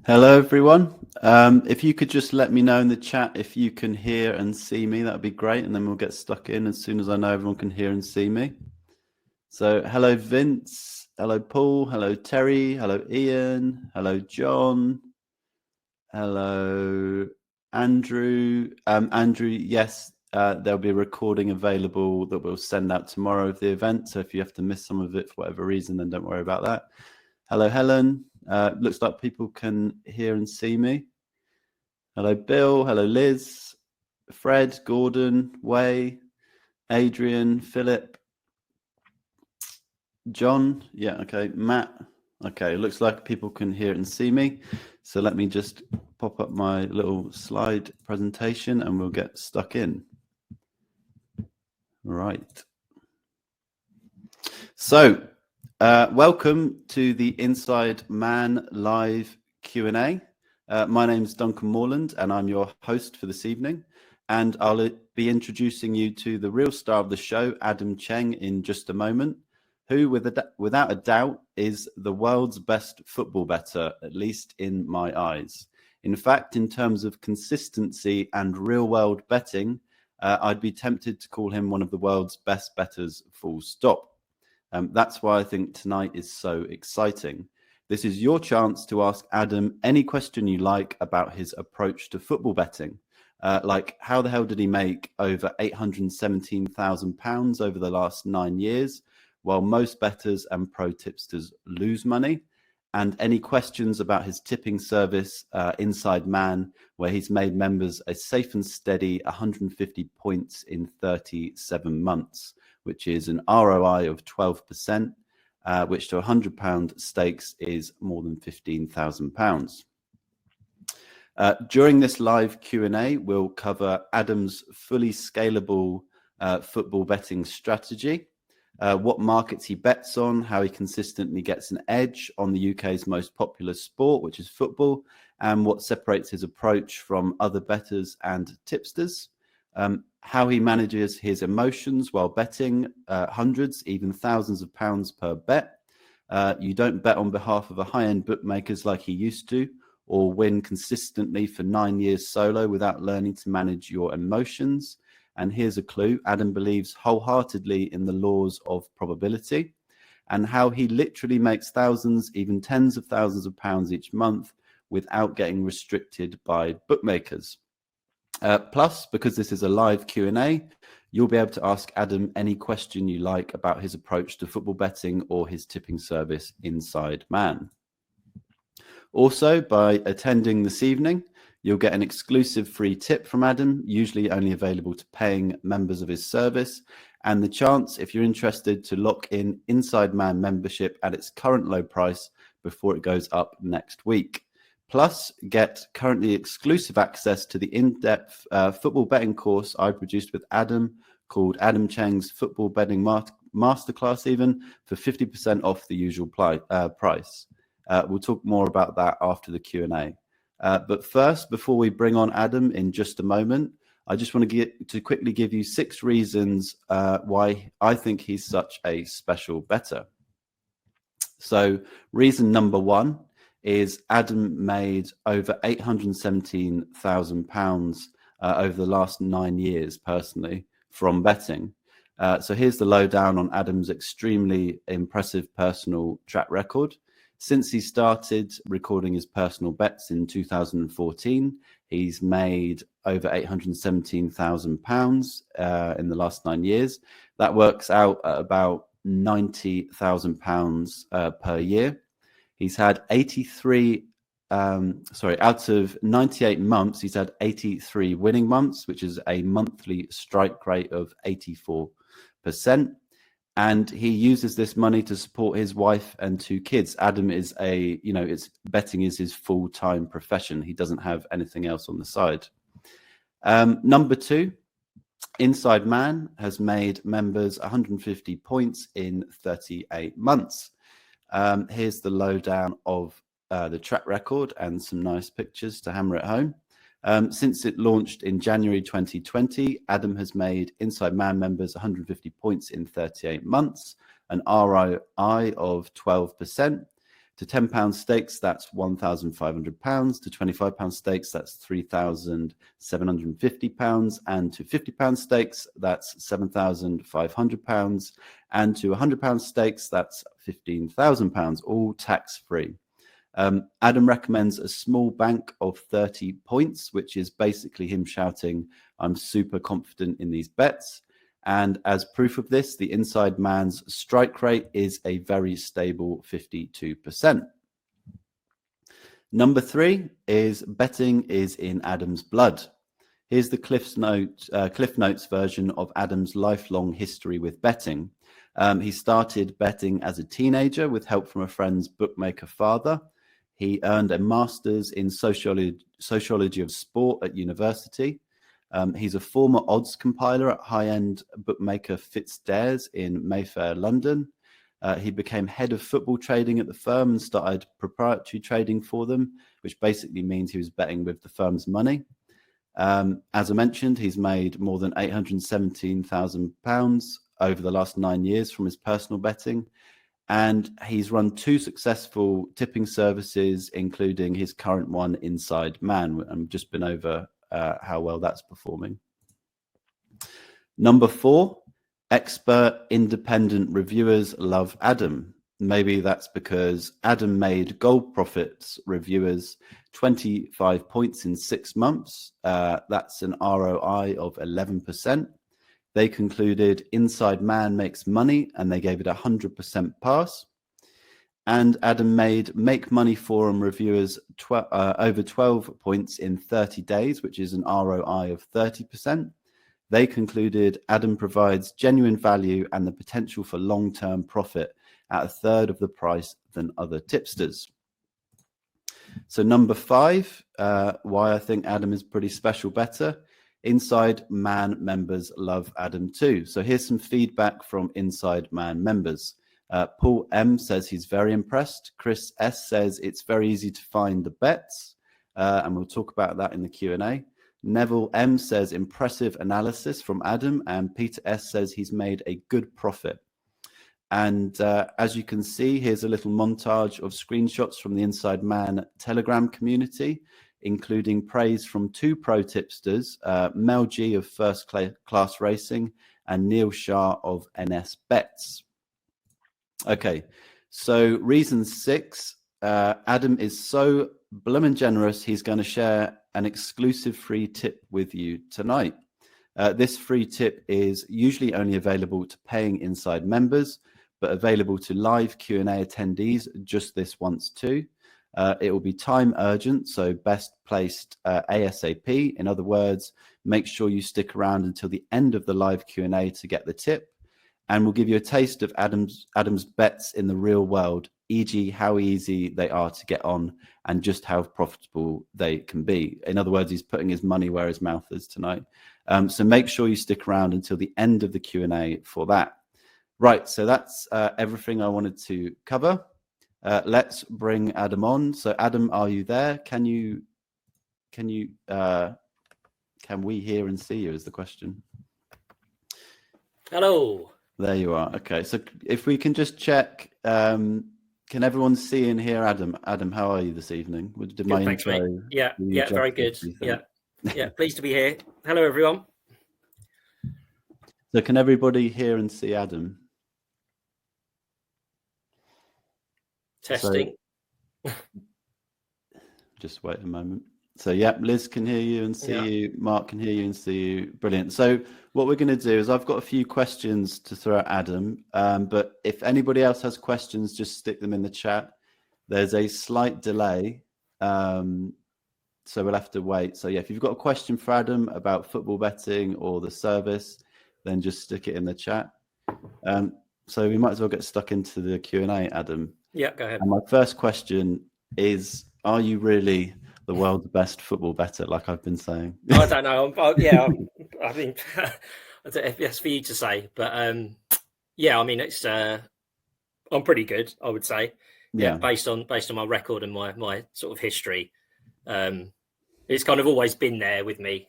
Hello, everyone. If you could just let me know in the chat if you can hear and see me, that would be great. And then we'll get stuck in as soon as I know everyone can hear and see me. So hello, Vince. Hello, Paul. Hello, Terry. Hello, Ian. Hello, John. Hello, Andrew. Andrew, yes, there'll be a recording available that we'll send out tomorrow of the event. So if you have to miss some of it for whatever reason, then don't worry about that. Hello, Helen. Looks like people can hear and see me. Hello, Bill. Hello, Liz. Fred, Gordon, Way, Adrian, Philip, John. Yeah, okay. Matt. Okay, looks like people can hear and see me. So let me just pop up my little slide presentation and we'll get stuck in. Right. So welcome to the Inside Man live Q&A. My name is Duncan Morland and I'm your host for this evening. And I'll be introducing you to the real star of the show, Adam Cheng, in just a moment, who without a doubt is the world's best football bettor, at least in my eyes. In fact, in terms of consistency and real world betting, I'd be tempted to call him one of the world's best bettors, full stop. That's why I think tonight is so exciting. This is your chance to ask Adam any question you like about his approach to football betting. Like, how the hell did he make over £817,000 over the last 9 years, while most bettors and pro tipsters lose money? And any questions about his tipping service, Inside Man, where he's made members a safe and steady 150 points in 37 months, which is an ROI of 12%, which to £100 stakes is more than £15,000. During this live Q&A, we'll cover Adam's fully scalable football betting strategy, what markets he bets on, how he consistently gets an edge on the UK's most popular sport, which is football, and what separates his approach from other bettors and tipsters, how he manages his emotions while betting hundreds, even thousands of pounds per bet. You don't bet on behalf of a high-end bookmakers like he used to, or win consistently for 9 years solo without learning to manage your emotions. And here's a clue: Adam believes wholeheartedly in the laws of probability, and how he literally makes thousands, even tens of thousands of pounds each month without getting restricted by bookmakers. Plus, because this is a live Q&A, you'll be able to ask Adam any question you like about his approach to football betting or his tipping service, Inside Man. Also, by attending this evening, you'll get an exclusive free tip from Adam, usually only available to paying members of his service, and the chance, if you're interested, to lock in Inside Man membership at its current low price before it goes up next week. Plus, get currently exclusive access to the in-depth football betting course I produced with Adam, called Adam Cheng's Football Betting Masterclass, even for 50% off the usual price. We'll talk more about that after the Q&A. But first, before we bring on Adam in just a moment, I just want to quickly give you 6 reasons why I think he's such a special bettor. So reason number 1 is Adam made over £817,000 over the last 9 years personally from betting. So here's the lowdown on Adam's extremely impressive personal track record. Since he started recording his personal bets in 2014, he's made over £817,000 in the last 9 years. That works out at about £90,000 per year. He's had out of 98 months, he's had 83 winning months, which is a monthly strike rate of 84%. And he uses this money to support his wife and 2 kids. Adam is betting is his full-time profession. He doesn't have anything else on the side. Number 2, Inside Man has made members 150 points in 38 months. Here's the lowdown of the track record and some nice pictures to hammer it home. Since it launched in January 2020, Adam has made Inside Man members 150 points in 38 months, an ROI of 12%. To £10 stakes, that's £1,500. To £25 stakes, that's £3,750. And to £50 stakes, that's £7,500. And to £100 stakes, that's £15,000, all tax-free. Adam recommends a small bank of 30 points, which is basically him shouting, "I'm super confident in these bets." And as proof of this, the Inside Man's strike rate is a very stable 52%. Number 3 is betting is in Adam's blood. Here's the Cliff Notes version of Adam's lifelong history with betting. He started betting as a teenager with help from a friend's bookmaker father. He earned a master's in sociology of sport at university. He's a former odds compiler at high-end bookmaker FitzDares in Mayfair, London. He became head of football trading at the firm and started proprietary trading for them, which basically means he was betting with the firm's money. As I mentioned, he's made more than £817,000 over the last 9 years from his personal betting. And he's run 2 successful tipping services, including his current one, Inside Man. I've just been over how well that's performing. Number 4, expert independent reviewers love Adam. Maybe that's because Adam made Gold Profits reviewers 25 points in 6 months. That's an ROI of 11%. They concluded Inside Man makes money, and they gave it 100% pass. And Adam made Make Money Forum reviewers over 12 points in 30 days, which is an ROI of 30%. They concluded Adam provides genuine value and the potential for long-term profit at a third of the price than other tipsters. So number 5, why I think Adam is pretty special better. Inside Man members love Adam too. So here's some feedback from Inside Man members. Paul M says he's very impressed. Chris S says it's very easy to find the bets, and we'll talk about that in the Q&A. Neville M says impressive analysis from Adam, and Peter S says he's made a good profit. And as you can see, here's a little montage of screenshots from the Inside Man Telegram community, including praise from 2 pro tipsters, Mel G of First Class Racing and Neil Shah of NS Bets. Okay, so reason 6, Adam is so bloomin' generous, he's going to share an exclusive free tip with you tonight. This free tip is usually only available to paying Inside members, but available to live Q&A attendees just this once too. It will be time urgent, so best placed ASAP. In other words, make sure you stick around until the end of the live Q&A to get the tip. And we'll give you a taste of Adam's bets in the real world, e.g. how easy they are to get on and just how profitable they can be. In other words, he's putting his money where his mouth is tonight. So make sure you stick around until the end of the Q&A for that. Right, so that's everything I wanted to cover. Let's bring Adam on. So Adam, are you there? Can we hear and see you is the question. Hello. There you are. Okay, so if we can just check, can everyone see and hear Adam? Adam, how are you this evening? Good, thanks, mate. Yeah, very good. Yeah, pleased to be here. Hello, everyone. So can everybody hear and see Adam? Testing. So, just wait a moment. So, yeah, Liz can hear you and see you. Mark can hear you and see you. Brilliant. So what we're going to do is I've got a few questions to throw at Adam. But if anybody else has questions, just stick them in the chat. There's a slight delay. So we'll have to wait. So, yeah, if you've got a question for Adam about football betting or the service, then just stick it in the chat. So we might as well get stuck into the Q&A, Adam. Yeah, go ahead. And my first question is, are you really the world's best football better, like I've been saying? I don't know. I think that's for you to say. But yeah, I mean, it's I'm pretty good, I would say. Yeah, based on my record and my sort of history. It's kind of always been there with me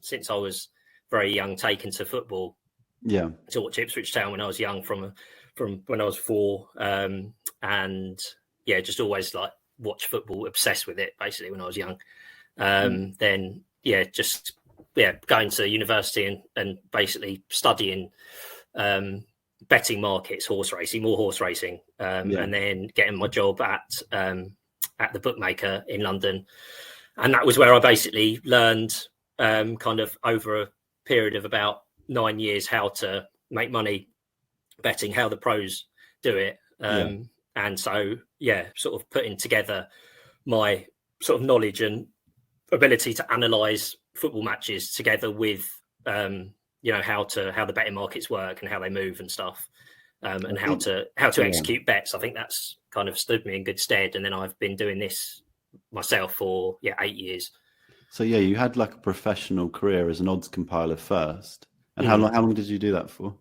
since I was very young, taken to football. Yeah, to watch Ipswich Town when I was young, from when I was 4, and just always like watch football, obsessed with it basically when I was young. Then going to university and basically studying betting markets, more horse racing, and then getting my job at the bookmaker in London. And that was where I basically learned kind of over a period of about 9 years how to make money betting, how the pros do it. And so, sort of putting together my sort of knowledge and ability to analyze football matches together with, how the betting markets work and how they move and stuff, and how to execute bets. I think that's kind of stood me in good stead. And then I've been doing this myself for 8 years. So you had like a professional career as an odds compiler first. And how long did you do that for?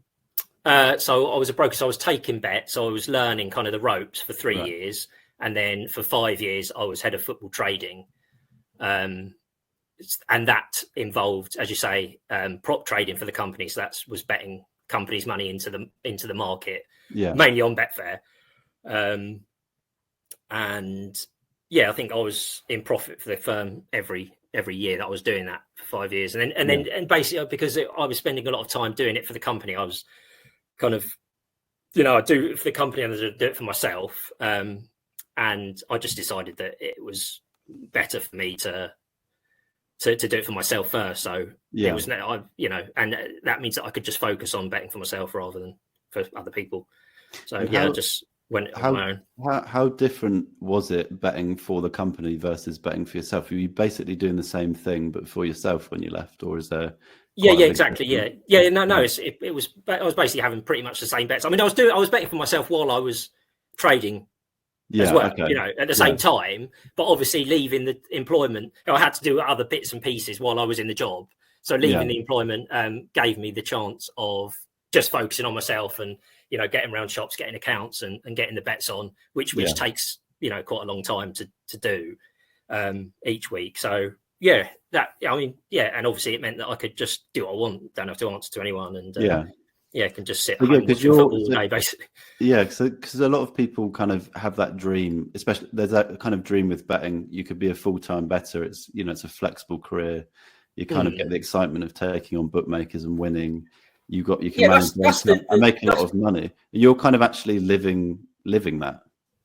So I was a broker, so I was taking bets. So I was learning kind of the ropes for 3 years. And then for 5 years, I was head of football trading. And that involved, as you say, prop trading for the company. So that was betting companies' money into the market, mainly on Betfair. I think I was in profit for the firm every year that I was doing that for 5 years. And basically because I was spending a lot of time doing it for the company, I was kind of, I do it for the company and I do it for myself. And I just decided that it was better for me to do it for myself first. So it was, and that means that I could just focus on betting for myself rather than for other people. So I just went on my own. How different was it betting for the company versus betting for yourself? Were you basically doing the same thing but for yourself when you left, or is there? Exactly. No. It was. I was basically having pretty much the same bets. I mean, I was betting for myself while I was trading as well. Okay. At the same time. But obviously, leaving the employment, I had to do other bits and pieces while I was in the job. So leaving the employment gave me the chance of just focusing on myself and getting around shops, getting accounts, and getting the bets on, which takes quite a long time to do each week. So. And obviously it meant that I could just do what I want, don't have to answer to anyone, and can just sit at home watching football all day, basically. Yeah, because a lot of people kind of have that dream, especially there's that kind of dream with betting. You could be a full-time bettor. It's it's a flexible career. You kind of get the excitement of taking on bookmakers and winning. You can manage and make a lot of money. You're kind of actually living that.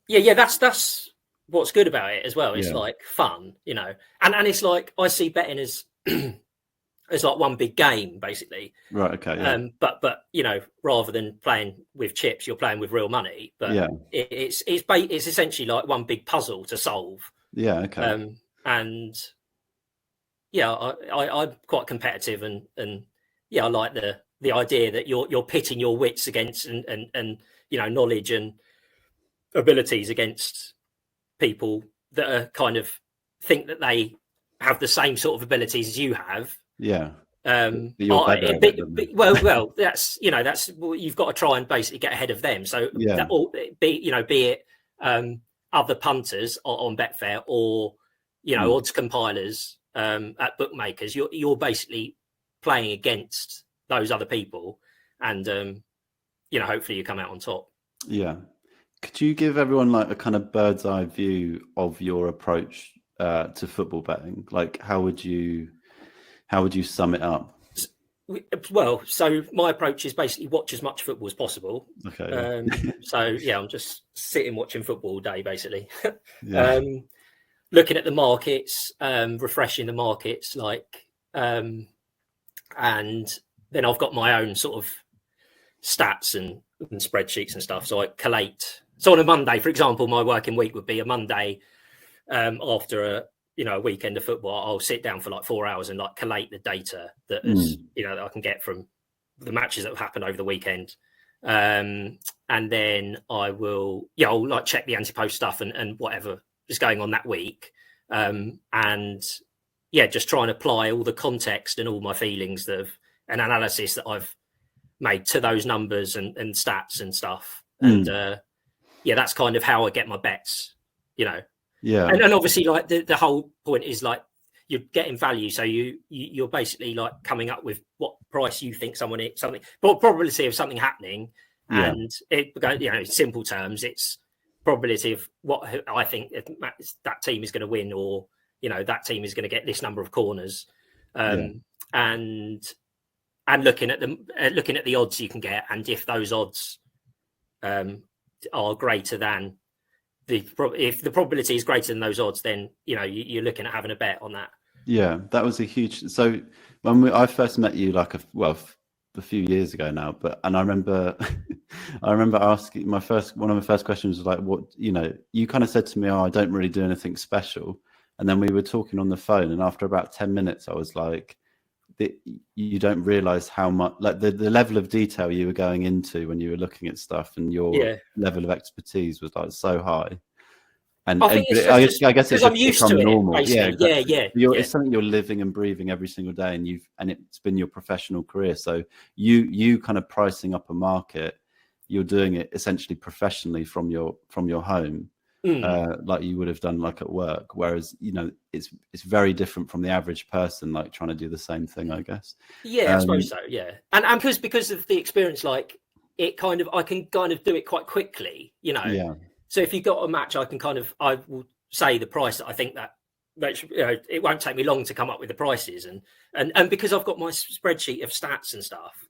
That's what's good about it as well. It's like fun, and it's like I see betting as it's like one big game, basically. Right. Okay. Yeah. But rather than playing with chips, you're playing with real money. But it's essentially like one big puzzle to solve. Yeah. Okay. I'm quite competitive, and I like the idea that you're pitting your wits against and knowledge and abilities against people that are kind of think that they have the same sort of abilities as you have. Yeah. Well, that's that's you've got to try and basically get ahead of them. So be it other punters on Betfair or odds compilers at bookmakers. You're basically playing against those other people, and hopefully you come out on top. Yeah. Could you give everyone like a kind of bird's eye view of your approach to football betting? Like, how would you sum it up? Well, so my approach is basically watch as much football as possible. Okay. I'm just sitting watching football all day, basically. Looking at the markets, refreshing the markets, and then I've got my own sort of stats and spreadsheets and stuff. So I collate. So on a Monday, for example, my working week would be a Monday after a weekend of football. I'll sit down for like 4 hours and like collate the data that is that I can get from the matches that have happened over the weekend, and then I'll like check the anti-post stuff and whatever is going on that week, and just try and apply all the context and all my feelings and analysis that I've made to those numbers and stats and stuff, and that's kind of how I get my bets, and obviously like the whole point is like you're getting value, so you're basically like coming up with what price you think probability of something happening, and it in simple terms it's probability of what I think that team is going to win, or that team is going to get this number of corners, and looking at the odds you can get, and if those odds are greater than if the probability is greater than those odds, then you're looking at having a bet on that. Yeah, that was a huge. So when I first met you, like a few years ago now, and I remember asking one of my first questions was like, what, you kind of said to me, oh, I don't really do anything special. And then we were talking on the phone, and after about 10 minutes, I was like, you don't realize how much, like the level of detail you were going into when you were looking at stuff, and your level of expertise was like so high. And I guess it's I'm used to normal. It, basically. Yeah. It's something you're living and breathing every single day, and it's been your professional career. So you kind of pricing up a market, you're doing it essentially professionally from your home, like you would have done like at work. Whereas it's very different from the average person, like trying to do the same thing, I guess. Yeah, I suppose so. Yeah, and because of the experience, like I can kind of do it quite quickly. Yeah. So if you've got a match, I will say the price that I think that it won't take me long to come up with the prices, and because I've got my spreadsheet of stats and stuff,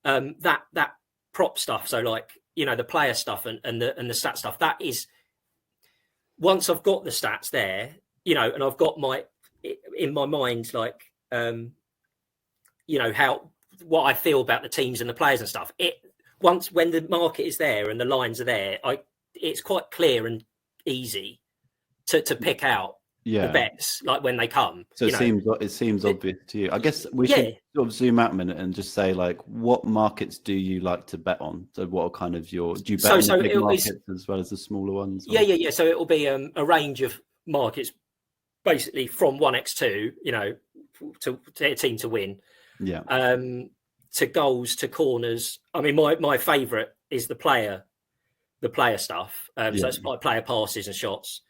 that prop stuff. So like the player stuff and the stat stuff. That is, once I've got the stats there, and I've got in my mind like what I feel about the teams and the players and stuff. When the market is there and the lines are there, it's quite clear and easy to pick out the bets, like when they come. So it seems obvious to you. I guess we should sort of zoom out a minute and just say, like, what markets do you like to bet on? So what are kind of do you bet on the big markets as well as the smaller ones? Or? Yeah. So it will be a range of markets, basically from 1x2, to a team to win. Yeah. To goals, to corners. I mean, my favourite is the player stuff. So it's like player passes and shots.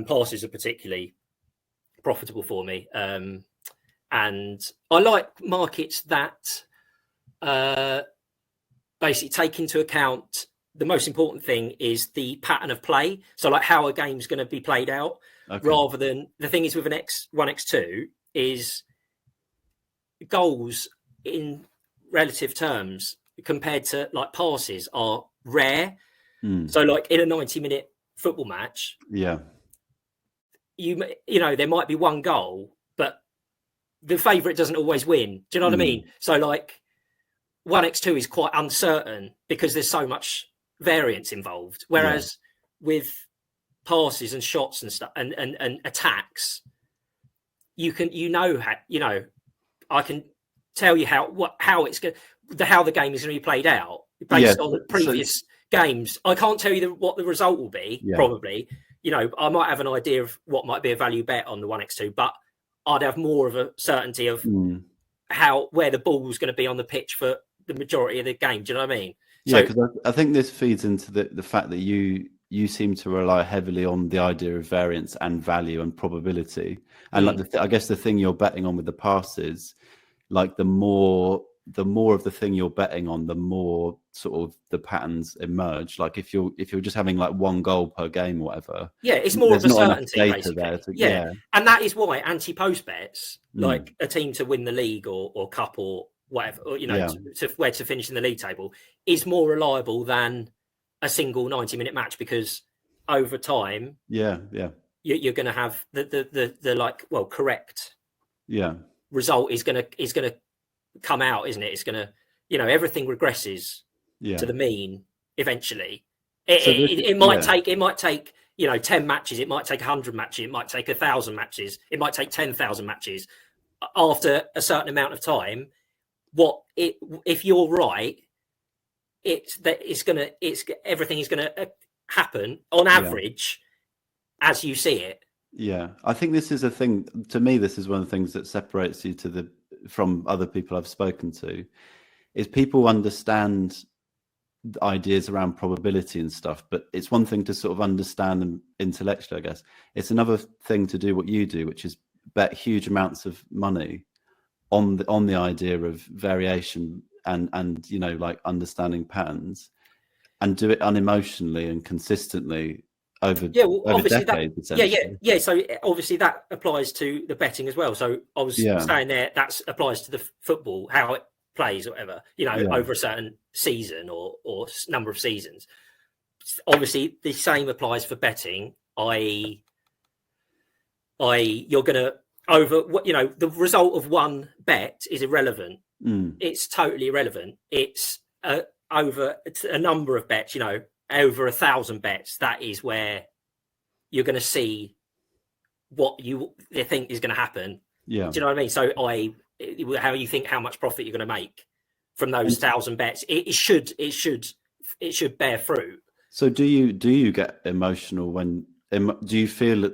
Passes are particularly profitable for me. And I like markets that basically take into account the most important thing is the pattern of play. So like how a game's going to be played out, rather than the thing is with an 1x2 is goals in relative terms compared to like passes are rare. So like in a 90-minute football match, there might be one goal, but the favourite doesn't always win. Do you know what I mean? So like 1x2 is quite uncertain because there's so much variance involved. Whereas with passes and shots and stuff and attacks, I can tell you how the game is going to be played out based on previous games. I can't tell you what the result will be. Probably, I might have an idea of what might be a value bet on the 1x2, but I'd have more of a certainty of where the ball's going to be on the pitch for the majority of the game. Do you know what I mean? Because I think this feeds into the fact that you seem to rely heavily on the idea of variance and value and probability, and like I guess the thing you're betting on with the passes, like the more of the thing you're betting on, the more sort of the patterns emerge. Like if you're just having like one goal per game or whatever, it's more of a certainty basically. There and that is why anti-post bets, like a team to win the league or cup or whatever, or, to where to finish in the league table, is more reliable than a single 90-minute match, because over time, you're going to have the correct result is going to come out, isn't it? It's going to, everything regresses to the mean eventually. It might take 10 matches, it might take 100 matches, it might take 1,000 matches, it might take 10,000 matches. After a certain amount of time, if you're right, everything is going to happen on average as you see it. Yeah, I think this is a thing. To me, this is one of the things that separates you from other people I've spoken to, is people understand the ideas around probability and stuff, but it's one thing to sort of understand them intellectually, I guess. It's another thing to do what you do, which is bet huge amounts of money on the idea of variation and like understanding patterns. and do it unemotionally and consistently over decades. So obviously that applies to the betting as well. So I was saying there that applies to the football, how it plays or whatever, over a certain season or number of seasons. Obviously the same applies for betting. You're going to the result of one bet is irrelevant. It's totally irrelevant. It's over a number of bets, over 1,000 bets. That is where you're going to see what they think is going to happen. Yeah. Do you know what I mean? So how you think how much profit you're going to make from those 1,000 bets, it should bear fruit. So do you get emotional do you feel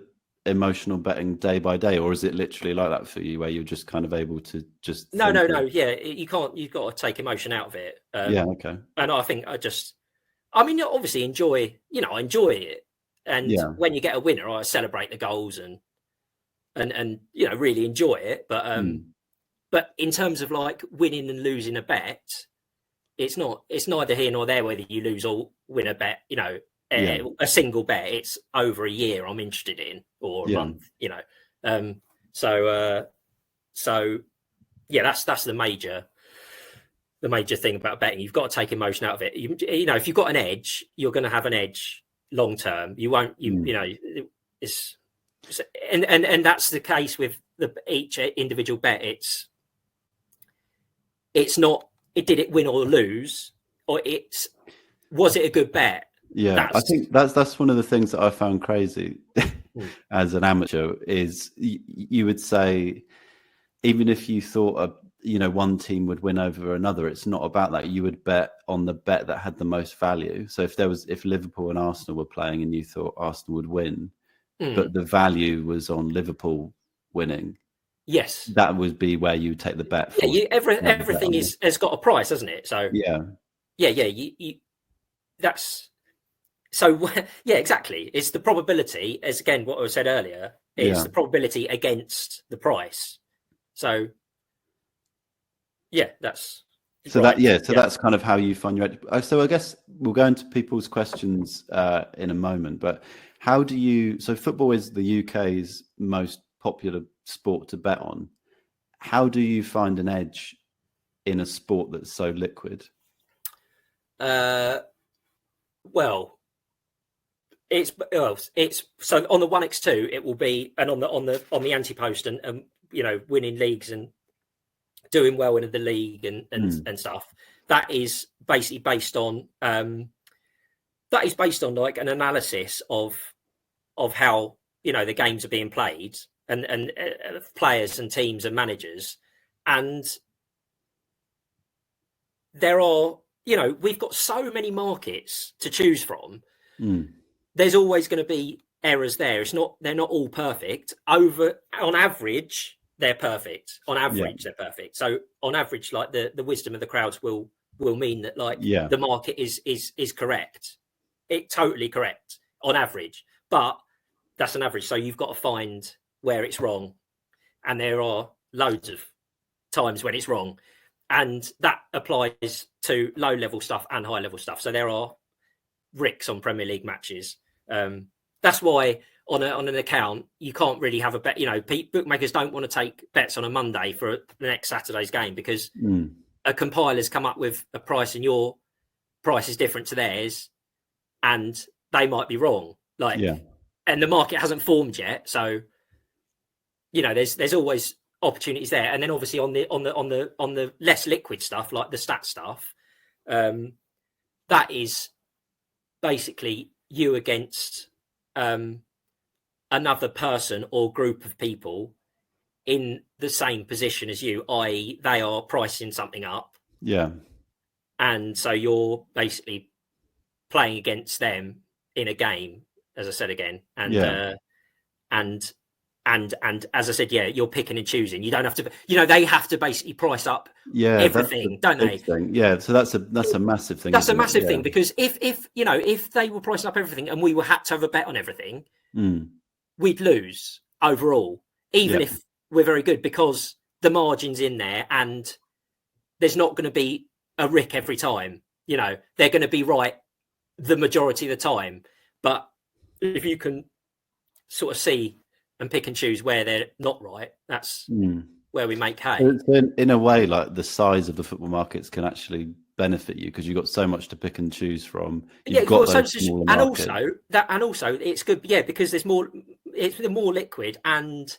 emotional betting day by day, or is it literally like that for you where you're just kind of able to just no you can't, you've got to take emotion out of it. Okay. And I think obviously enjoy it, and when you get a winner I celebrate the goals and really enjoy it, but in terms of like winning and losing a bet, it's neither here nor there whether you lose or win a bet. A single bet, it's over a year I'm interested in, or a month. That's the major thing about betting. You've got to take emotion out of it. If you've got an edge, you're going to have an edge long term. You won't. It's and that's the case with each individual bet. It's not. Did it win or lose, or was it a good bet? Yeah, I think that's one of the things that I found crazy as an amateur is you would say, even if you thought one team would win over another, it's not about that. You would bet on the bet that had the most value. So if Liverpool and Arsenal were playing and you thought Arsenal would win, but the value was on Liverpool winning, yes, that would be where you take the bet. Everything has got a price, hasn't it? So that's. So exactly. It's the probability, as again what I said earlier, it's the probability against the price. So that's that's kind of how you find your edge. So I guess we'll go into people's questions in a moment. But how do you? So football is the UK's most popular sport to bet on. How do you find an edge in a sport that's so liquid? It's so on the 1x2 it will be, and on the anti-post and winning leagues and doing well in the league and stuff. That is basically based on like an analysis of how the games are being played and players and teams and managers, and there are we've got so many markets to choose from. There's always going to be errors there. They're not all perfect. On average, they're perfect. They're perfect. So on average, like the wisdom of the crowds will mean that the market is correct. It's totally correct on average, but that's an average. So you've got to find where it's wrong, and there are loads of times when it's wrong, and that applies to low level stuff and high level stuff. So there are ricks on Premier League matches. That's why on an account you can't really have a bet. Bookmakers don't want to take bets on a Monday for the next Saturday's game because a compiler's come up with a price and your price is different to theirs, and they might be wrong. And the market hasn't formed yet, so there's always opportunities there. And then obviously on the less liquid stuff, like the stat stuff, that is basically you against another person or group of people in the same position as you, i.e. they are pricing something up. Yeah. And so you're basically playing against them in a game, as I said again. And as I said, you're picking and choosing. You don't have to, they have to basically price up everything, don't they? Yeah. So that's a massive thing. That's a massive thing, because if they were pricing up everything and we had to have a bet on everything, we'd lose overall, even if we're very good, because the margin's in there and there's not going to be a rick every time. They're going to be right the majority of the time. But if you can sort of see and pick and choose where they're not right, that's where we make hay. So in a way, like the size of the football markets can actually benefit you because you've got so much to pick and choose from. You've got those smaller markets. And also it's good, because there's more. It's more liquid, and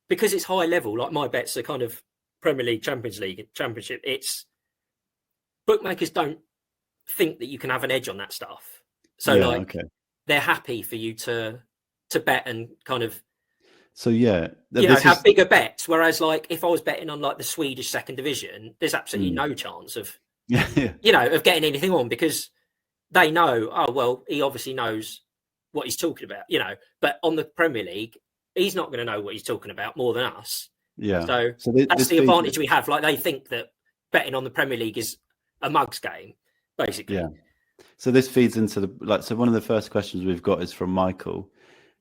because it's high level. Like my bets are kind of Premier League, Championship. It's bookmakers don't think that you can have an edge on that stuff, so they're happy for you to bet and kind of. So have bigger bets. Whereas, like, if I was betting on like the Swedish second division, there's absolutely no chance of of getting anything on, because they know, oh well, he obviously knows what he's talking about, But on the Premier League, he's not going to know what he's talking about more than us. Yeah. So that's the advantage we have. Like, they think that betting on the Premier League is a mugs game, basically. Yeah. So this feeds into so one of the first questions we've got is from Michael.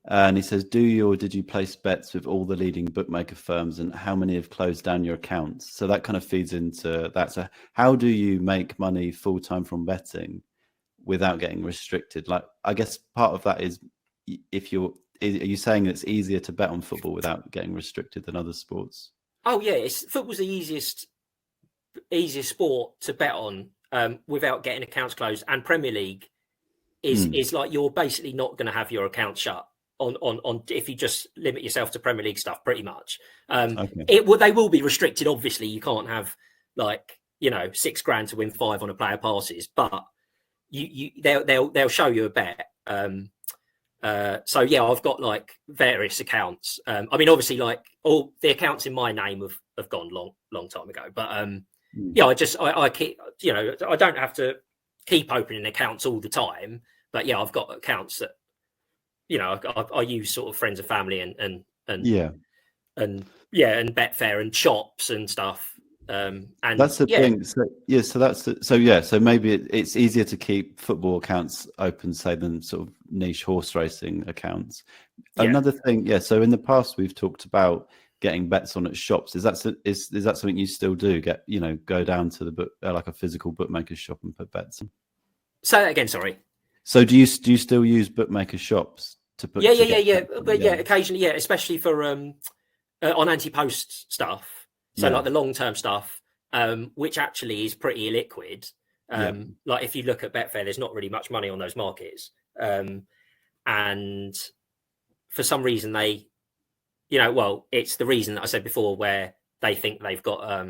And he says, did you place bets with all the leading bookmaker firms, and how many have closed down your accounts? So that kind of feeds into that. So how do you make money full time from betting without getting restricted? Like, I guess part of that is are you saying it's easier to bet on football without getting restricted than other sports? Oh yeah, football's the easiest sport to bet on without getting accounts closed. And Premier League is like, you're basically not going to have your account shut. On if you just limit yourself to Premier League stuff, pretty much. They will be restricted. Obviously, you can't have like $6,000 to win 5 on a player passes, but they'll show you a bet. So yeah, I've got like various accounts. I mean, obviously, like all the accounts in my name have gone long time ago, but I keep I don't have to keep opening accounts all the time, but yeah, I've got accounts that. I use sort of friends and family and Betfair and shops and stuff. And that's the thing. So maybe it's easier to keep football accounts open, say, than sort of niche horse racing accounts. Yeah. Another thing, so in the past we've talked about getting bets on at shops. Is that something you still do? Go down to the like a physical bookmaker shop and put bets on? Say that again. Sorry. So do you still use bookmaker shops to put? But occasionally, especially for on anti-post stuff. So like the long-term stuff, which actually is pretty illiquid. Like if you look at Betfair, there's not really much money on those markets, and for some reason they, it's the reason that I said before, where they think they've got,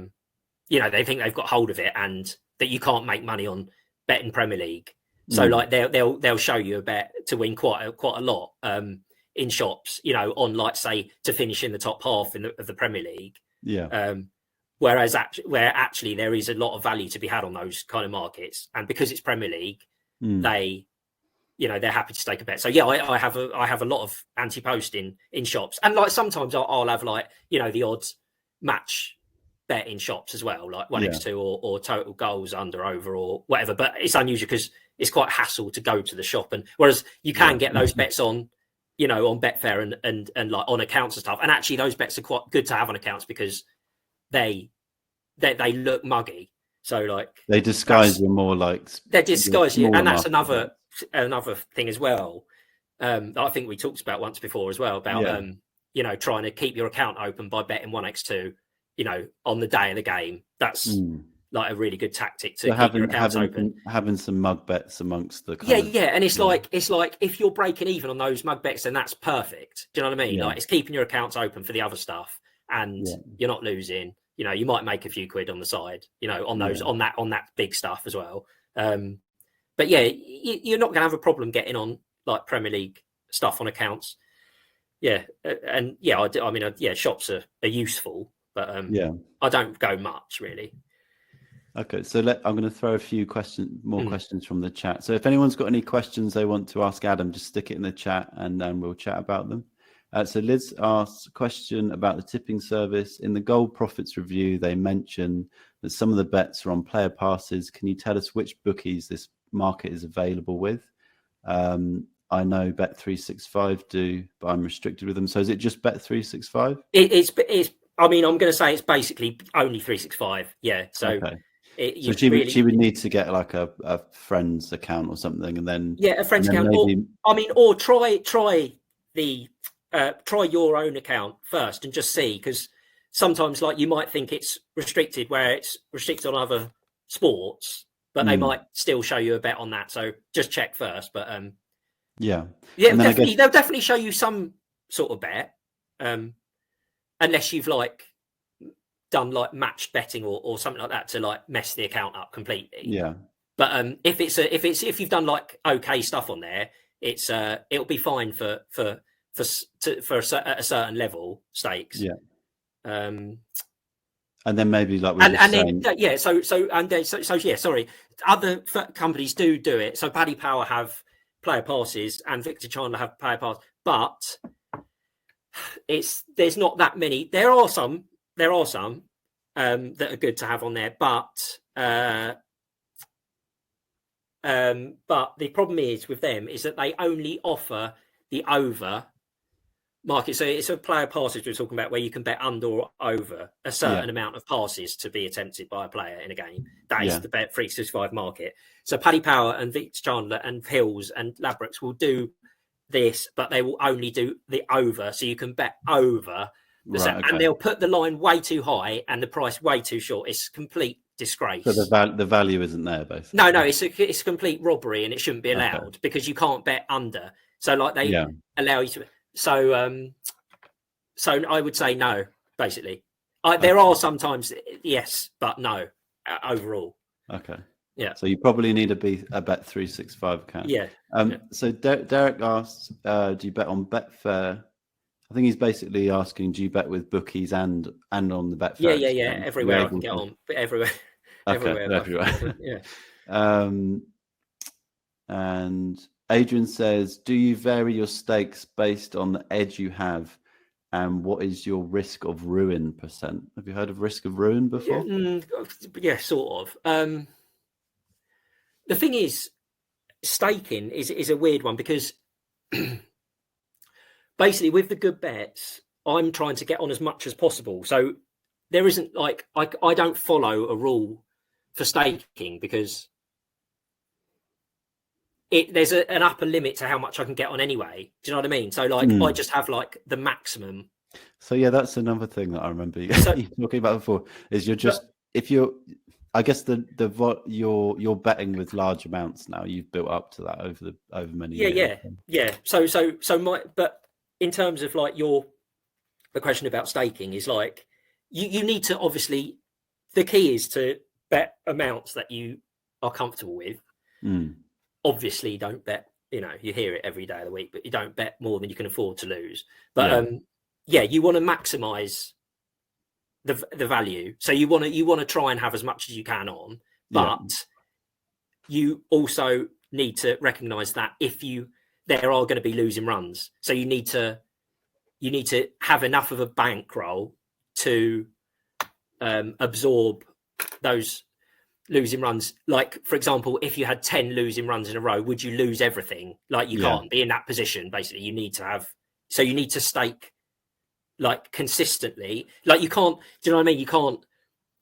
they think they've got hold of it, and that you can't make money on betting Premier League. So like they'll show you a bet to win quite a lot in shops, on like say to finish in the top half of the Premier League. Yeah. Whereas actually there is a lot of value to be had on those kind of markets, and because it's Premier League, they're happy to stake a bet. So yeah, I have a lot of anti-post in shops, and like sometimes I'll have like the odds match bet in shops as well, like 1x2 or total goals under over or whatever. But it's unusual because it's quite hassle to go to the shop, and whereas you can get those bets on, on Betfair and like on accounts and stuff. And actually, those bets are quite good to have on accounts because they look muggy. So like they disguise you more like they disguise you, and that's another thing as well. I think we talked about once before as well about trying to keep your account open by betting 1x2, on the day of the game. That's like a really good tactic to keep your accounts open. Having some mug bets amongst the and it's like if you're breaking even on those mug bets, then that's perfect. Do you know what I mean? Like it's keeping your accounts open for the other stuff, and you're not losing. You might make a few quid on the side, on those on that big stuff as well. But yeah, you're not going to have a problem getting on like Premier League stuff on accounts. Yeah, and shops are useful, but I don't go much really. Okay, so I'm going to throw a few more questions from the chat. So if anyone's got any questions they want to ask Adam, just stick it in the chat and then we'll chat about them. So Liz asks a question about the tipping service. In the Gold Profits review, they mention that some of the bets are on player passes. Can you tell us which bookies this market is available with? I know Bet365 do, but I'm restricted with them. So is it just Bet365? It's. I mean, I'm going to say it's basically only 365. Yeah. So. Okay. So she would need to get like a friend's account or something, and then a friend's account. Maybe... Or try your own account first and just see, because sometimes like you might think it's restricted where it's restricted on other sports, but they might still show you a bet on that. So just check first. But they'll definitely show you some sort of bet, unless you've like done like matched betting or something like that to like mess the account up completely. Yeah. But if you've done like okay stuff on there, it'll be fine for a certain level stakes. Yeah. And then maybe like sorry, other companies do it. So Paddy Power have player passes and Victor Chandler have player passes, but there's not that many. There are some that are good to have on there, but the problem is with them is that they only offer the over market. So it's a player passes we're talking about, where you can bet under or over a certain amount of passes to be attempted by a player in a game. That is the Bet 365 market. So Paddy Power and Victor Chandler and Hills and Ladbrokes will do this, but they will only do the over. So you can bet over. Right, okay. And they'll put the line way too high and the price way too short. It's complete disgrace. So the value isn't there, basically. No, it's complete robbery, and it shouldn't be allowed because you can't bet under. So like they allow you to. So I would say no, basically. There are sometimes yes, but no overall. Okay. Yeah. So you probably need a Bet 365 account. Yeah. So Derek asks, do you bet on Betfair? I think he's basically asking, do you bet with bookies and on the Betfair? Yeah. Everywhere I can get on, but everywhere. Everywhere. Yeah. And Adrian says, do you vary your stakes based on the edge you have, and what is your risk of ruin percent? Have you heard of risk of ruin before? Yeah, sort of. The thing is, staking is a weird one because basically with the good bets, I'm trying to get on as much as possible. So there isn't like I don't follow a rule for staking because there's an upper limit to how much I can get on anyway. Do you know what I mean? So like I just have like the maximum. So yeah, that's another thing that I remember you talking about before. Is I guess you're betting with large amounts now. You've built up to that over many years. Yeah. So but in terms of like the question about staking is like you need to, obviously the key is to bet amounts that you are comfortable with. Obviously don't bet, you hear it every day of the week, but you don't bet more than you can afford to lose. But you want to maximize the value. So you want to try and have as much as you can on, but you also need to recognize that there are going to be losing runs. So you need to have enough of a bankroll to absorb those losing runs. Like, for example, if you had 10 losing runs in a row, would you lose everything? Like, you can't be in that position. Basically, you need to stake like consistently. Like, you can't, do you know what I mean? You can't,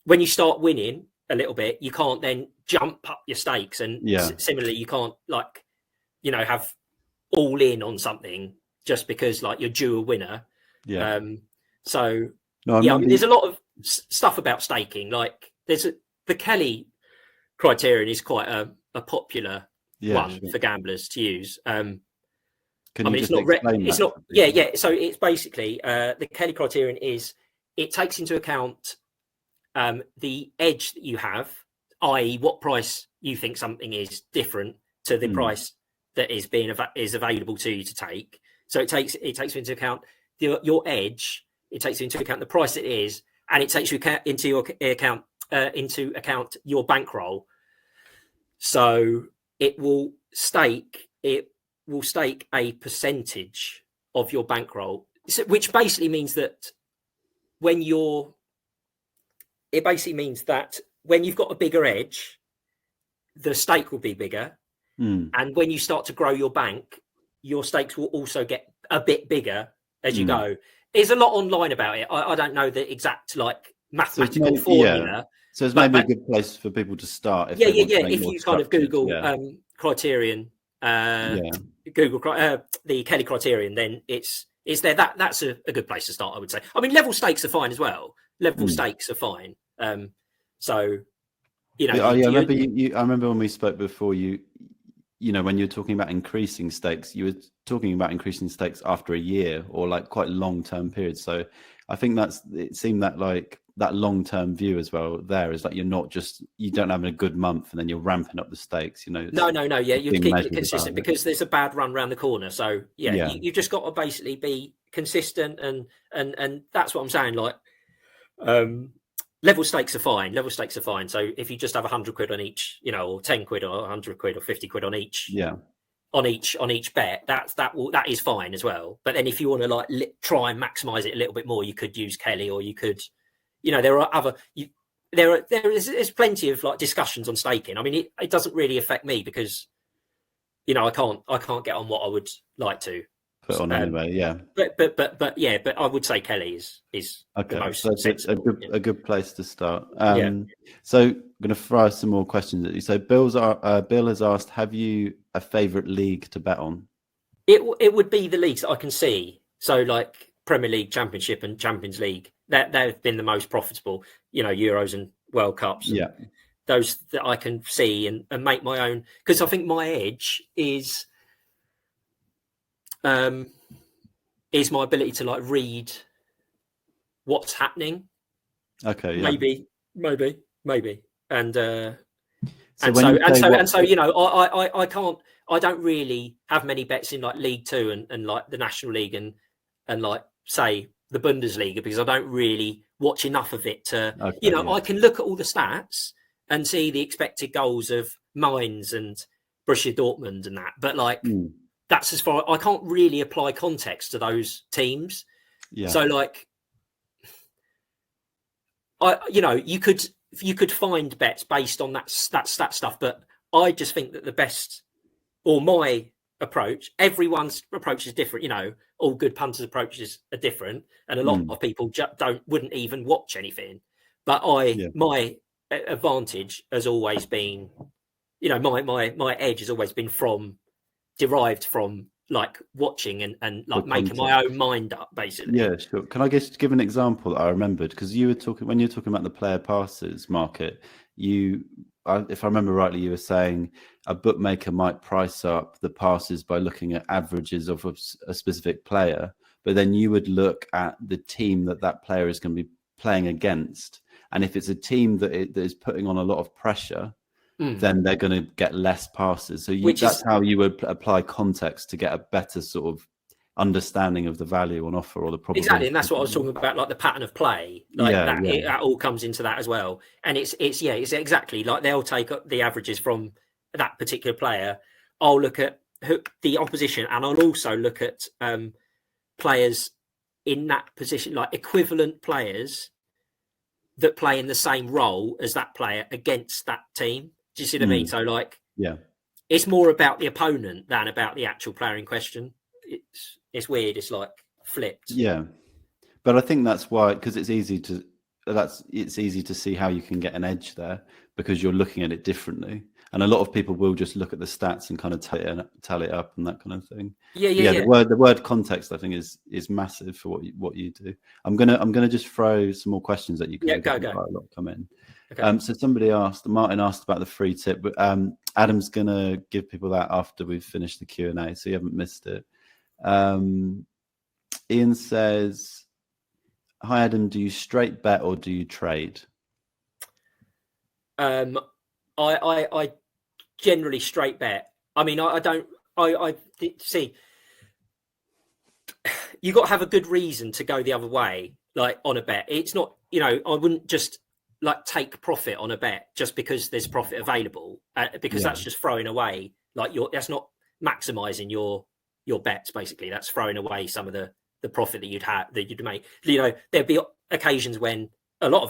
when you start winning a little bit, you can't then jump up your stakes. And similarly, you can't like, have all in on something just because like you're due a winner. Yeah. There's a lot of stuff about staking. Like the Kelly criterion is quite a popular one for gamblers to use. It's not. So it's basically the Kelly criterion is it takes into account the edge that you have, i.e., what price you think something is different to the price that is available to you to take. So it takes into account your edge. It takes into account the price it is, and it takes into account your bankroll. So it will stake a percentage of your bankroll, which basically means that when you've got a bigger edge, the stake will be bigger. And when you start to grow your bank, your stakes will also get a bit bigger as you go. There's a lot online about it. I don't know the exact like mathematical formula, So it's maybe a good place for people to start. If If you kind of Google Criterion, Google the Kelly Criterion, then it's there. That's a good place to start, I would say. I mean, level stakes are fine as well. Level stakes are fine. So, you know, I remember when we spoke before. You know, when you're talking about increasing stakes, you were talking about increasing stakes after a year or like quite long-term periods. So I think it seemed that like that long-term view as well there is like you don't have a good month and then you're ramping up the stakes, you know. No. Yeah, you're keeping it consistent because there's a bad run around the corner. So you've just got to basically be consistent and that's what I'm saying. Like, level stakes are fine. So if you just have 100 quid on each, you know, or 10 quid or 100 quid or 50 quid on each, on each bet, that is fine as well. But then if you want to like try and maximize it a little bit more, you could use Kelly, or you could, you know, there are other. There's plenty of like discussions on staking. I mean, it doesn't really affect me because, you know, I can't get on what I would like to put on anyway. Yeah. But I would say Kelly is okay. The most so it's a good place to start. So I'm going to throw some more questions at you. So Bill has asked, have you a favorite league to bet on? It would be the leagues that I can see. So like Premier League, Championship, and Champions League. That have been the most profitable. You know, Euros and World Cups. And those that I can see and make my own. Because I think my edge is my ability to like read what's happening. Okay. Yeah. Maybe. And so you know, I don't really have many bets in like League Two and like the National League and like say the Bundesliga, because I don't really watch enough of it to, you know, I can look at all the stats and see the expected goals of Mainz and Borussia Dortmund and that, but like that's as far. I can't really apply context to those teams. Yeah. So like, you could find bets based on that stat stuff, but I just think that the best, or my approach, everyone's approach is different. You know, all good punters' approaches are different, and a lot of people wouldn't even watch anything. But my advantage has always been, you know, my edge has always been derived from like watching and like making my own mind up, basically. Yeah, sure. Can I just give an example that I remembered? Because you were talking about the player passes market. If I remember rightly, you were saying a bookmaker might price up the passes by looking at averages of a specific player, but then you would look at the team that player is going to be playing against. And if it's a team that is putting on a lot of pressure, then they're going to get less passes. So that's how you would apply context to get a better sort of understanding of the value on offer or the probability. Exactly, and that's what I was talking about, like the pattern of play, like that all comes into that as well. And it's exactly like they'll take the averages from that particular player. I'll look at the opposition, and I'll also look at players in that position, like equivalent players that play in the same role as that player against that team. Do you see what I mean? So like, it's more about the opponent than about the actual player in question. It's weird. It's like flipped. Yeah, but I think that's why, because it's easy to see how you can get an edge there, because you're looking at it differently. And a lot of people will just look at the stats and kind of tally it up and that kind of thing. Yeah. The word context, I think, is massive for what you do. I'm gonna just throw some more questions at you. Go. Quite a lot come in. Okay. So Martin asked about the free tip, but Adam's gonna give people that after we've finished the Q&A, so you haven't missed it. Ian says, "Hi Adam, do you straight bet or do you trade?" I generally straight bet. I mean, I don't. I see. You got to have a good reason to go the other way, like on a bet. It's not, you know, I wouldn't just like take profit on a bet just because there's profit available, because that's just throwing away. Like that's not maximizing your bets. Basically, that's throwing away some of the profit that you'd make. You know, there'd be a lot of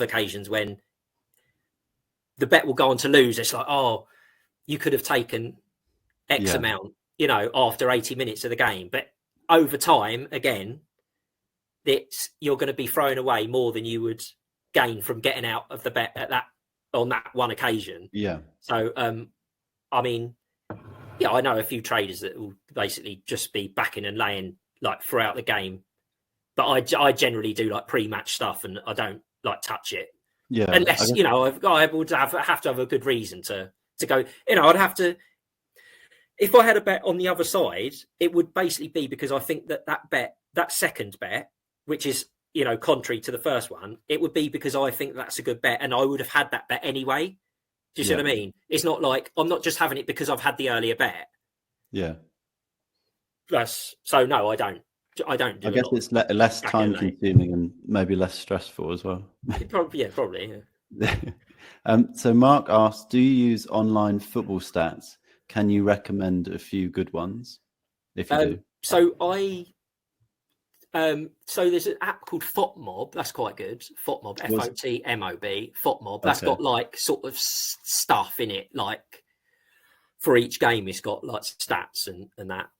occasions when the bet will go on to lose. It's like, oh, you could have taken X amount, you know, after 80 minutes of the game. But over time, again, you're going to be throwing away more than you would gain from getting out of the bet at that on that one occasion. Yeah. So, I mean, yeah, I know a few traders that will basically just be backing and laying like throughout the game, but I generally do like pre-match stuff, and I don't like touch it. Yeah. Unless I would have to have a good reason to go. I'd have to. If I had a bet on the other side, it would basically be because I think that second bet, which is contrary to the first one, it would be because I think that's a good bet, and I would have had that bet anyway. Do you see what I mean? It's not like I'm not just having it because I've had the earlier bet. Yeah. So no, I don't. I guess it's less time consuming and maybe less stressful as well. Probably. Yeah. So Mark asks, do you use online football stats? Can you recommend a few good ones? If you do. So so there's an app called FOTMob. That's quite good. FOTMob, FOTMOB, FOTMob. That's got like sort of stuff in it, like for each game. It's got like stats and that.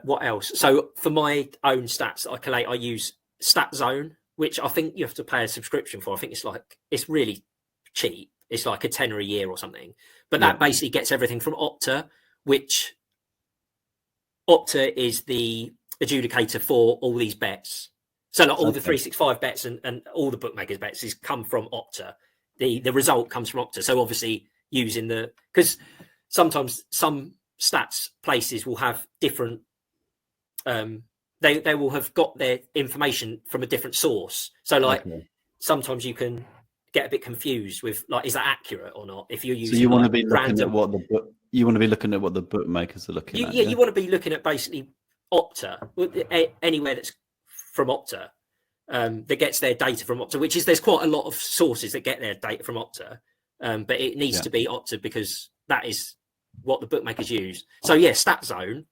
What else? So for my own stats that I collate, I use StatZone, which I think you have to pay a subscription for. I think it's really cheap. It's like $10 a year or something. But that basically gets everything from Opta, which Opta is the adjudicator for all these bets. So like all the 365 bets and all the bookmakers bets come from Opta. The result comes from Opta. So obviously using because sometimes some stats places will have different they will have got their information from a different source. So like sometimes you can get a bit confused with like, is that accurate or not? If you're using, so you want to be looking at what the bookmakers are looking at. Yeah, you want to be looking at basically Opta, anywhere that's from Opta, that gets their data from Opta, which is there's quite a lot of sources that get their data from Opta, but it needs to be Opta because that is what the bookmakers use. So yeah, StatZone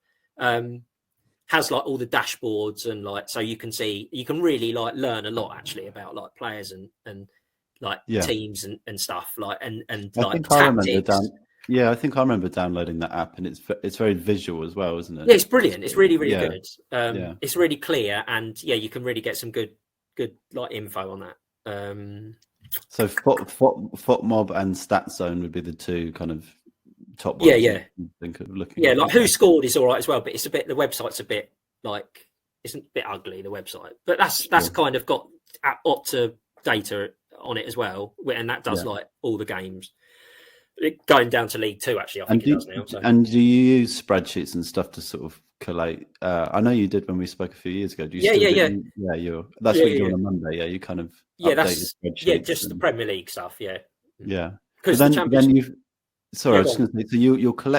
has like all the dashboards and like, so you can really like learn a lot actually about like players and like teams and stuff like and like tactics. I think I remember downloading that app, and it's very visual as well, isn't it? Yeah, it's brilliant. It's really good. It's really clear, and you can really get some good like info on that. So FOTMob and StatZone would be the two kind of top ones. Yeah. Think of looking. Yeah, like who scored is all right as well, but the website's a bit like it's a bit ugly, the website, but that's kind of got Opta data on it as well, and that does like all the games. Going down to League Two, actually, I think it does now. So. And do you use spreadsheets and stuff to sort of collate? I know you did when we spoke a few years ago. Do you that's what you do on a Monday. Yeah, you kind of that's just the Premier League stuff. Yeah, because then you've. Sorry, I was just going to say. So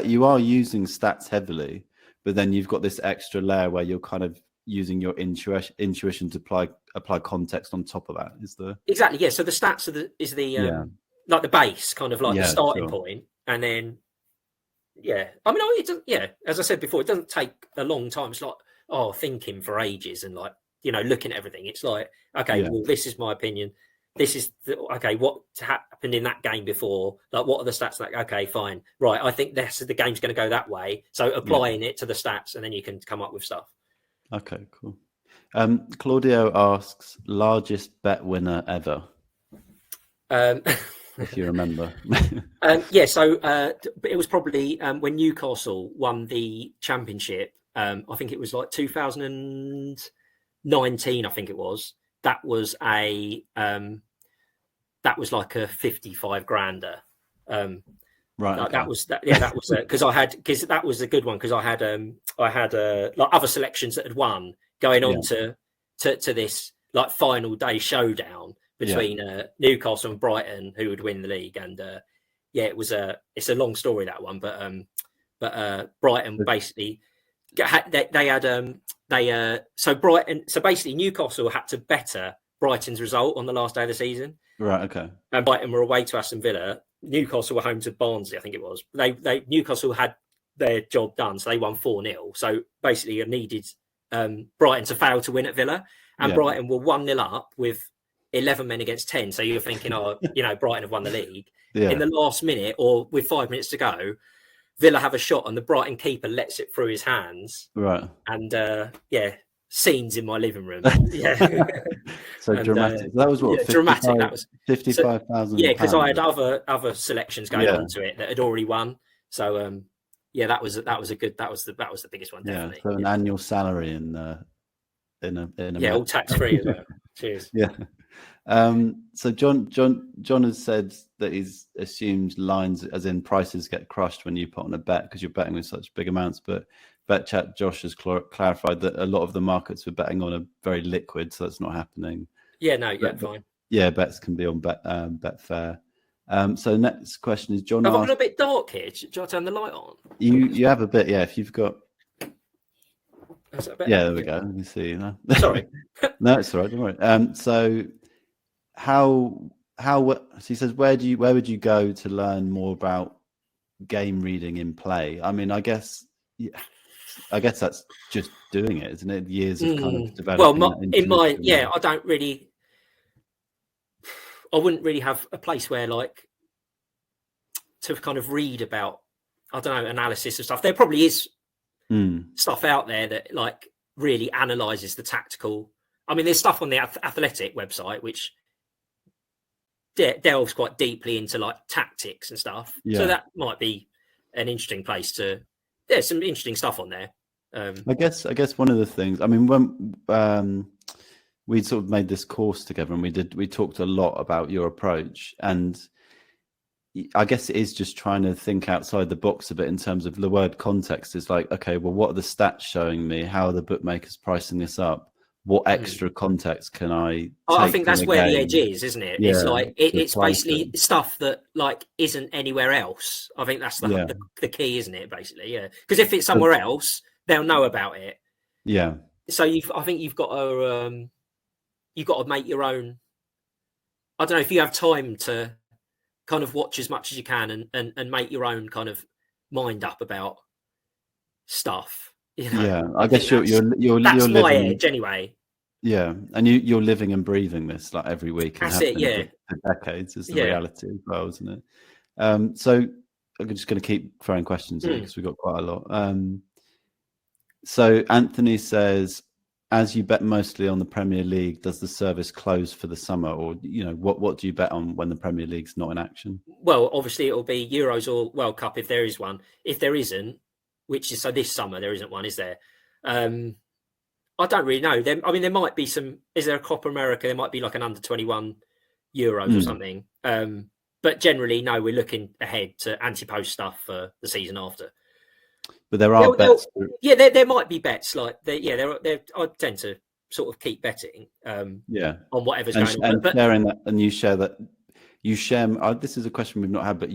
you are using stats heavily, but then you've got this extra layer where you're kind of using your intuition to apply context on top of that. Exactly, yeah. So the stats are like the base, kind of like the starting point, and then I mean, as I said before, it doesn't take a long time. It's like thinking for ages and like looking at everything. It's like well, this is my opinion. This is what happened in that game before. Like, what are the stats? Like, okay, fine, right. I think the game's going to go that way. So applying it to the stats, and then you can come up with stuff. Okay, cool. Claudio asks, largest bet winner ever. If you remember. So it was probably when Newcastle won the championship. I think it was like 2019. I think it was. That was like a 55 grander. Right. Okay. That was because that was a good one because I had like other selections that had won going on to this like final day showdown between Newcastle and Brighton, who would win the league. And it's a long story, that one, but Brighton basically so basically Newcastle had to better Brighton's result on the last day of the season. Right. Okay. And Brighton were away to Aston Villa. Newcastle were home to Barnsley, I think it was. Newcastle had their job done, so they won 4-0. So basically, you needed Brighton to fail to win at Villa, and Brighton were 1-0 up with 11 men against 10. So you're thinking, Brighton have won the league. Yeah. In the last minute, or with 5 minutes to go, Villa have a shot, and the Brighton keeper lets it through his hands. Right. And scenes in my living room. Yeah. So and, dramatic. That was what? Yeah, dramatic. That was 55,000. Yeah, because I had other selections going on to it that had already won. So yeah, that was the biggest one. Definitely. Yeah. So an annual salary in a all tax free as well. Cheers. Yeah. So John has said that he's assumed lines, as in prices, get crushed when you put on a bet because you're betting with such big amounts. But BetChat Josh has clarified that a lot of the markets we're betting on are very liquid, so that's not happening. Yeah, no, yeah, fine. Yeah, bets can be on Betfair. So next question is John. I've got a bit dark here. Do you want to turn the light on? You have a bit, yeah. If you've got. Yeah, there we go. Let me see. No. Sorry. No, it's all right. Don't worry. So how so he says, where would you go to learn more about game reading in play? I mean, I guess that's just doing it, isn't it? Years of kind of developing. Well, I wouldn't really have a place where like to kind of read about, I don't know, analysis of stuff. There probably is stuff out there that like really analyzes the tactical. I mean, there's stuff on the Athletic website which delves quite deeply into like tactics and stuff. Yeah. So that might be an interesting place to. There's some interesting stuff on there. I guess one of the things. I mean, when we sort of made this course together, and we talked a lot about your approach, and I guess it is just trying to think outside the box a bit in terms of the word context. Is like, okay, well, what are the stats showing me? How are the bookmakers pricing this up? What extra context can I? I think that's where the edge is, isn't it? Yeah, it's like it's basically stuff that like isn't anywhere else. I think that's the key, isn't it? Basically, yeah. Because if it's somewhere else, they'll know about it. Yeah. So I think you've got to make your own. I don't know if you have time to kind of watch as much as you can and make your own kind of mind up about stuff. You know, yeah, I guess you're that's my living, edge anyway. Yeah, and you're living and breathing this like every week. That's it. Yeah, for decades is the reality as well, isn't it? So I'm just going to keep throwing questions in because we've got quite a lot. So Anthony says, as you bet mostly on the Premier League, does the service close for the summer, or what do you bet on when the Premier League's not in action? Well, obviously it'll be Euros or World Cup if there is one. If there isn't, which is so this summer there isn't one, is there? I don't really know. There might be some. Is there a Copa America? There might be like an under-21 Euros or something. But generally, no. We're looking ahead to ante-post stuff for the season after. But there are bets. There might be bets like I tend to sort of keep betting. On whatever's going on. And sharing that, and you share that. You share. This is a question we've not had, but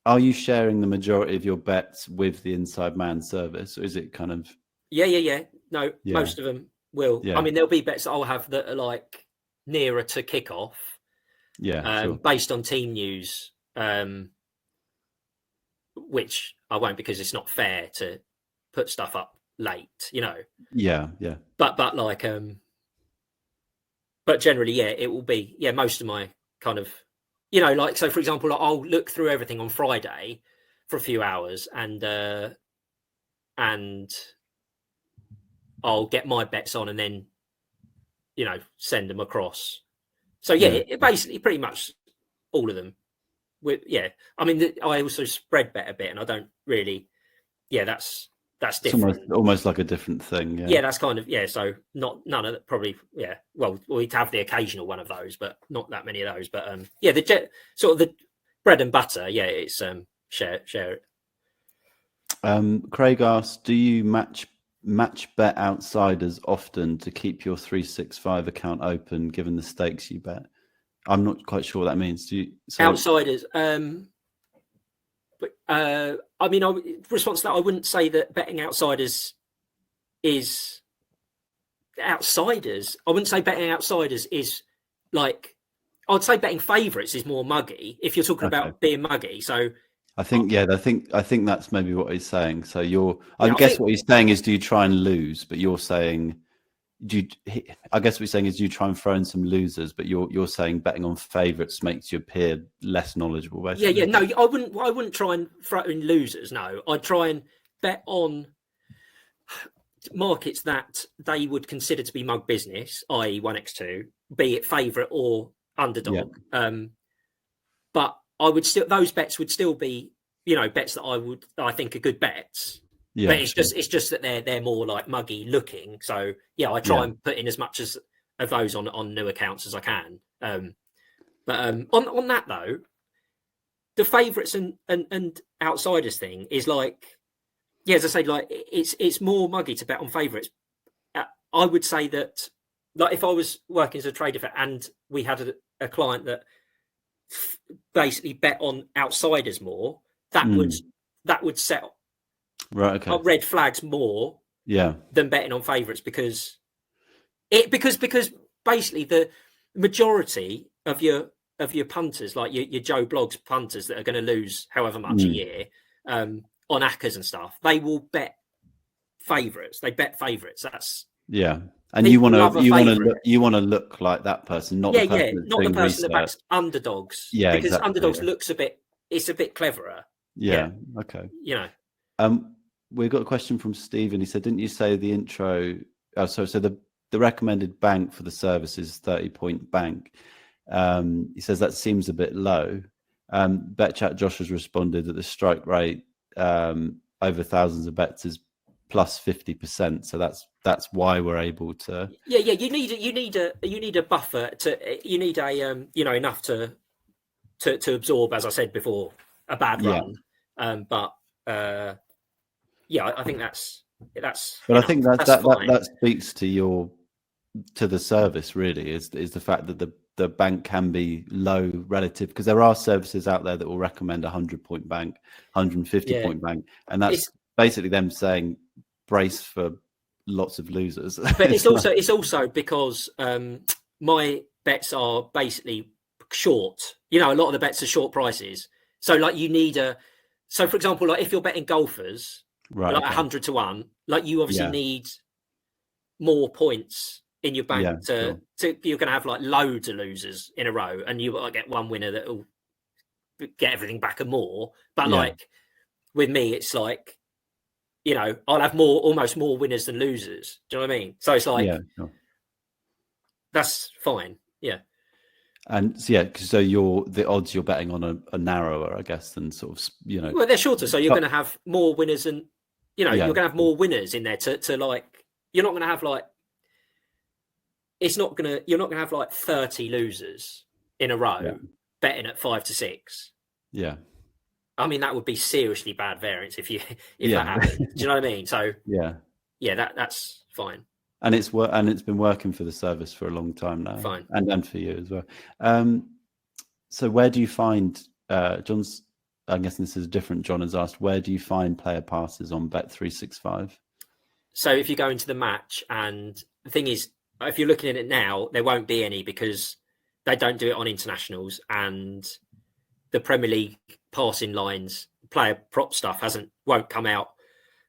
are you sharing the majority of your bets with the Inside Man service, or is it kind of? Yeah. No, most of them will. Yeah. I mean, there'll be bets that I'll have that are like nearer to kickoff. Yeah. Sure. Based on team news, which I won't because it's not fair to put stuff up late, Yeah. But like, but generally, it will be most of my kind of, like, so for example, I'll look through everything on Friday for a few hours and I'll get my bets on and then, send them across. So it basically pretty much all of them. I mean, I also spread bet a bit, and I don't really. Yeah, that's different. It's almost like a different thing. Yeah, that's kind of So none of that probably. Yeah, well, we'd have the occasional one of those, but not that many of those. But the sort of the bread and butter. Yeah, it's share it. Craig asks, do you match bet outsiders often to keep your 365 account open given the stakes you bet? I'm not quite sure what that means. Outsiders? But I mean, response to that, I wouldn't say that betting outsiders is outsiders. I wouldn't say betting outsiders is like. I'd say betting favourites is more muggy if you're talking about being muggy. So. I think I think that's maybe what he's saying. So I guess what he's saying is, do you try and lose? But you're saying, I guess what he's saying is, you try and throw in some losers, but you're saying betting on favourites makes you appear less knowledgeable. Basically. Yeah. No, I wouldn't try and throw in losers. No, I'd try and bet on. markets that they would consider to be mug business, i.e. 1x2, be it favourite or underdog. But I would still, those bets would still be, bets that I think are good bets. Yeah, but it's just that they're more like muggy looking. So yeah, I try and put in as much of those on new accounts as I can. But on that though, the favourites and outsiders thing is like, yeah, as I say, like it's more muggy to bet on favourites. I would say that, like, if I was working as a trader and we had a client that basically bet on outsiders more, that would set up red flags more than betting on favourites, because basically the majority of your punters, like your Joe Bloggs punters that are going to lose however much a year on ACCAs and stuff, they will bet favourites. They bet favourites. That's and you want to look like that person, not the person that backs underdogs. Yeah, because underdogs looks it's a bit cleverer. Yeah. Okay. We got a question from Stephen. He said, "Didn't you say the intro? Oh, sorry. So the recommended bank for the service is 30-point bank." He says that seems a bit low. BetChat Josh has responded that the strike rate over thousands of bets is plus 50%. So that's why we're able to. Yeah. You need a buffer you need a enough to absorb, as I said before, a bad run. I think that's. But I think that speaks to the service, really, is the fact that the bank can be low relative, because there are services out there that will recommend 100-point bank, 150-point bank, and that's basically them saying brace for lots of losers. But it's also because my bets are basically short. A lot of the bets are short prices. So like for example, like if you're betting golfers, like 100 to 1, like you obviously need more points in your bank to you're going to have like loads of losers in a row, and you've got to get one winner that will get everything back and more. But like with me, it's like, I'll have almost more winners than losers. Do you know what I mean? So it's like, that's fine. Yeah. And so the odds you're betting on are narrower, I guess, than sort of, Well, they're shorter, so you're going to have more winners, and you're going to have more winners in there to like. You're not going to have like. You're not going to have like 30 losers in a row betting at 5 to 6. Yeah. I mean, that would be seriously bad variance if that happened. Do you know what I mean? So that's fine. And it's been working for the service for a long time now. Fine. And for you as well. So where do you find John's? I'm guessing this is different. John has asked, where do you find player passes on Bet365? So if you go into the match, and the thing is, if you're looking at it now, there won't be any, because they don't do it on internationals, and the Premier League passing lines, player prop stuff won't come out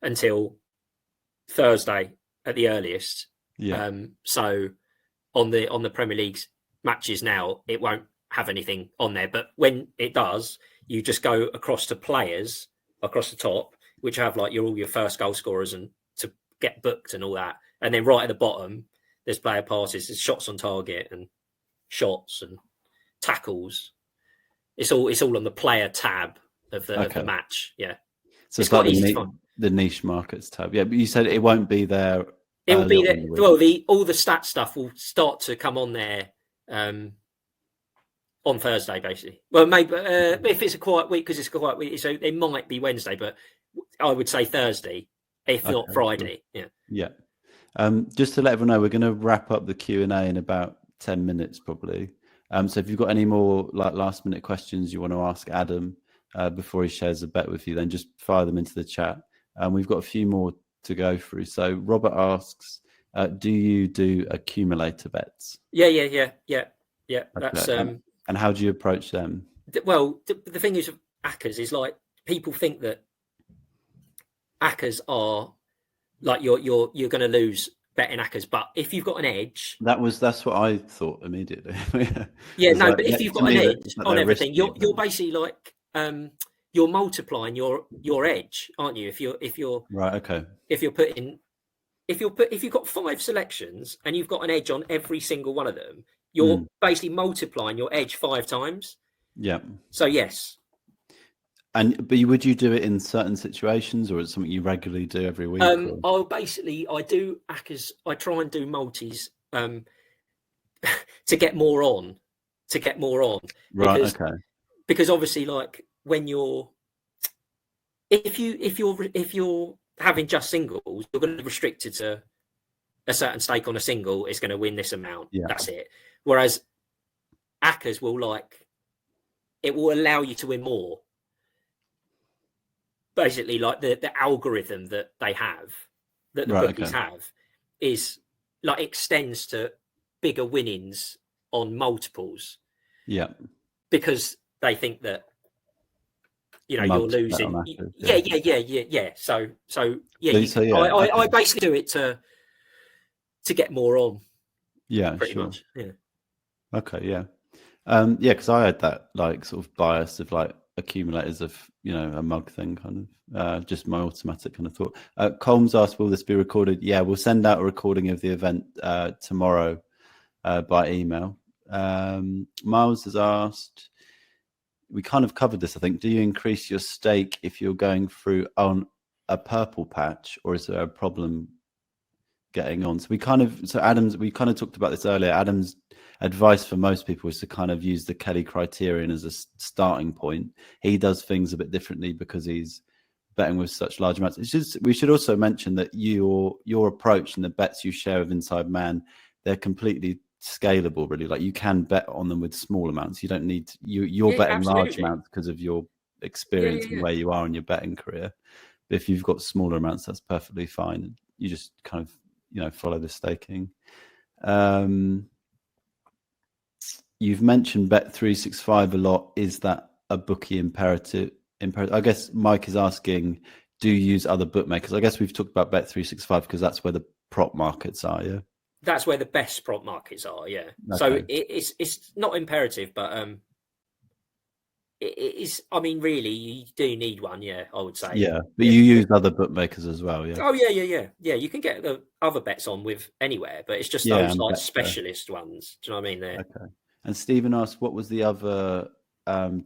until Thursday at the earliest. Yeah. So on the Premier League's matches now, it won't have anything on there. But when it does, you just go across to players across the top, which have like all your first goal scorers and to get booked and all that. And then right at the bottom, there's player passes, there's shots on target and shots and tackles. It's all on the player tab of the match. Yeah. So it's like the niche markets tab. Yeah, but you said it won't be there. It will be there. Well, all the stat stuff will start to come on there on Thursday, basically. Well, maybe if it's a quiet week, because it's a quiet week, so it might be Wednesday, but I would say Thursday, if not Friday. Cool. Yeah. Just to let everyone know, we're going to wrap up the Q&A in about 10 minutes, probably. So if you've got any more like last minute questions you want to ask Adam before he shares a bet with you, then just fire them into the chat. We've got a few more to go through. So Robert asks, do you do accumulator bets? Yeah. That's and how do you approach them? Well, the thing is with ACCAs is like, people think that ACCAs are like you're going to lose betting ACCAs, but if you've got an edge, that's what I thought immediately. But if you've got an edge on everything, you're basically like you're multiplying your edge, aren't you? If you're right, okay. If you're putting if you've got 5 selections and you've got an edge on every single one of them, you're basically multiplying your edge 5 times. Yeah. So yes. But would you do it in certain situations, or is it something you regularly do every week? I do ACCAs. I try and do multis to get more on. Right. Okay. Because obviously, like when if you're having just singles, you're going to be restricted to a certain stake on a single. It's going to win this amount. Yeah. That's it. Whereas ACCAs it will allow you to win more. Basically, like the algorithm that they have, that the bookies have, is like extends to bigger winnings on multiples. Yeah. Because they think that you're losing. Yeah. So I basically do it to get more on. Yeah, pretty much. Yeah. Okay. Yeah. Because I had that like sort of bias of like accumulators of a mug thing, kind of just my automatic kind of thought. Colmes asked, will this be recorded? Yeah, we'll send out a recording of the event tomorrow by email. Miles has asked, we kind of covered this, I think, do you increase your stake if you're going through on a purple patch, or is there a problem getting on? So Adam's, we kind of talked about this earlier. Adam's advice for most people is to kind of use the Kelly criterion as a starting point. He does things a bit differently because he's betting with such large amounts. We should also mention that your approach and the bets you share with Inside Man, they're completely scalable, really. Like you can bet on them with small amounts. You don't need you're betting absolutely large amounts because of your experience and where you are in your betting career. But if you've got smaller amounts, that's perfectly fine. You just kind of follow the staking. You've mentioned Bet365 a lot. Is that a bookie imperative? I guess Mike is asking, do you use other bookmakers? I guess we've talked about Bet365 because that's where the prop markets are, yeah? That's where the best prop markets are, yeah. Okay. So it's not imperative, but it is. I mean, really, you do need one, yeah, I would say. Yeah, but you use other bookmakers as well, yeah? Oh, yeah. You can get the other bets on with anywhere, but it's just those like specialist ones. Do you know what I mean there? Okay. And Stephen asked, what was the other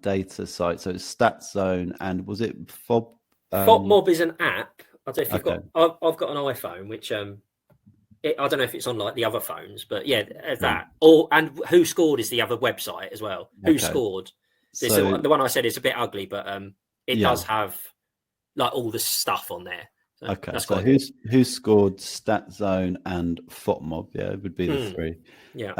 data site? So it's StatZone, and was it FOB? FOBMob is an app. I don't know if you've got. I've got an iPhone, which I don't know if it's on like the other phones, but yeah, that. And Who Scored is the other website as well. Who Scored? So, the one I said is a bit ugly, but it does have like all the stuff on there. So okay, so Who Scored, StatZone, and FOBMob? Yeah, it would be the three. Yeah.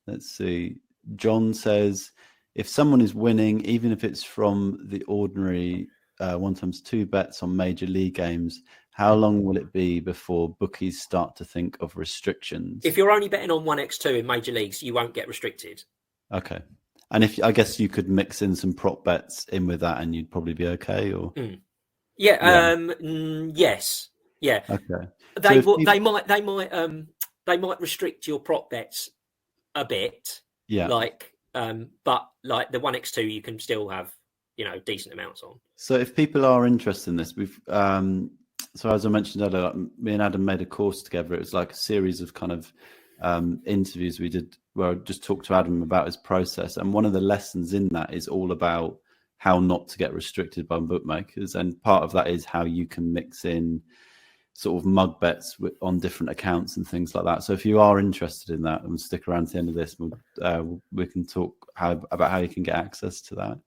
Let's see. John says, if someone is winning, even if it's from the ordinary 1x2 bets on major league games, how long will it be before bookies start to think of restrictions? If you're only betting on 1x2 in major leagues, you won't get restricted. Okay. And I guess you could mix in some prop bets in with that and you'd probably be okay, or? Yes. Yeah. Okay. They might restrict your prop bets a bit. Yeah. But like the 1x2 you can still have, decent amounts on. So if people are interested in this, we've so as I mentioned earlier, like, me and Adam made a course together. It was like a series of kind of interviews we did where I just talked to Adam about his process. And one of the lessons in that is all about how not to get restricted by bookmakers. And part of that is how you can mix in sort of mug bets on different accounts and things like that. So if you are interested in that, and stick around to the end of this, we can talk about how you can get access to that.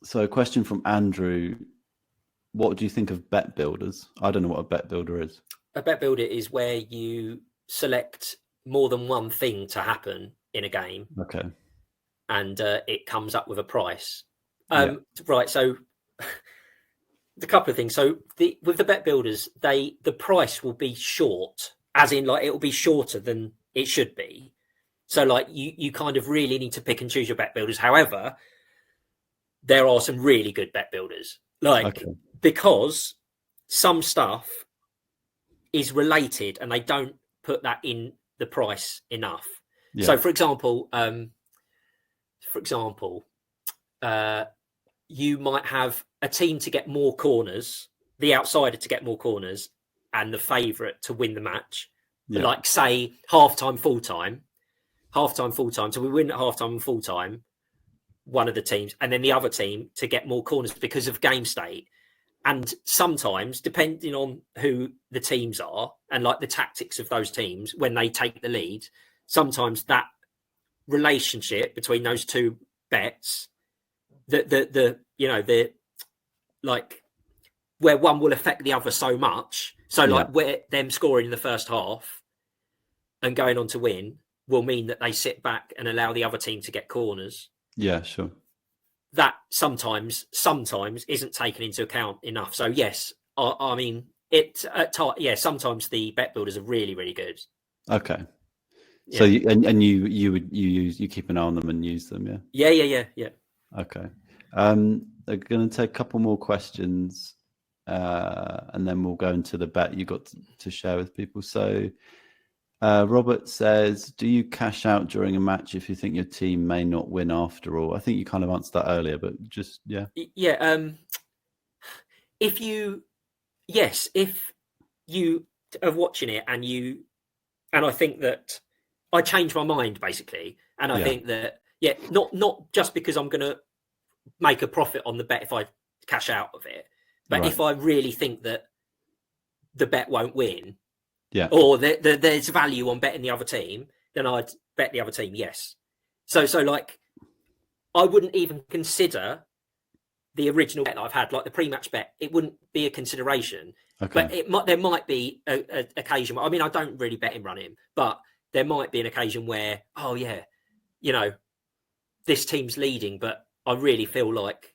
So a question from Andrew. What do you think of bet builders? I don't know what a bet builder is. A bet builder is where you select more than one thing to happen in a game. Okay. And it comes up with a price. Right. So the couple of things. So with the bet builders, the price will be short, as in like it will be shorter than it should be. So like you kind of really need to pick and choose your bet builders. However, there are some really good bet builders, because some stuff is related and they don't put that in the price enough. Yeah. So for example, you might have a team to get more corners the outsider to get more corners and the favourite to win the match. Yeah. Like, say, half-time, full-time. So we win at half-time and full-time, one of the teams, and then the other team to get more corners because of game state. And sometimes, depending on who the teams are and like the tactics of those teams, when they take the lead, sometimes that relationship between those two bets, the like where one will affect the other so much. So like where them scoring in the first half and going on to win will mean that they sit back and allow the other team to get corners. Yeah, sure. That sometimes isn't taken into account enough. So yes, I mean sometimes the bet builders are really, really good. Okay. Yeah. So you keep an eye on them and use them, yeah? Yeah. Okay. They're going to take a couple more questions, and then we'll go into the bet you got to share with people. So Robert says, do you cash out during a match if you think your team may not win after all? I think you kind of answered that earlier, but just, yeah. Yeah. If you are watching it and I think that I change my mind basically. And I think that, not just because I'm going to make a profit on the bet if I cash out of it, but if I really think that the bet won't win, or there's value on betting the other team, then I'd bet the other team. Yes. So like, I wouldn't even consider the original bet that I've had, like the pre-match bet. It wouldn't be a consideration. Okay. But there might be an occasion. I mean, I don't really bet him run him, but there might be an occasion where, this team's leading, but I really feel like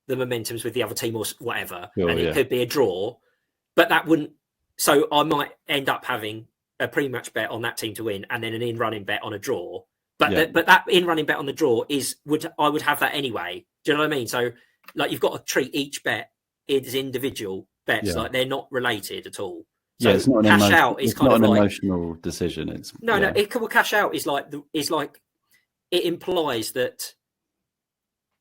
the momentum's with the other team or whatever, and it could be a draw. But that wouldn't. So I might end up having a pre-match bet on that team to win, and then an in-running bet on a draw. But but that in-running bet on the draw I would have that anyway. Do you know what I mean? So like, you've got to treat each bet as individual bets, like they're not related at all. So it's not cash out is kind of an like, emotional decision. It's no. Cash out is like it implies that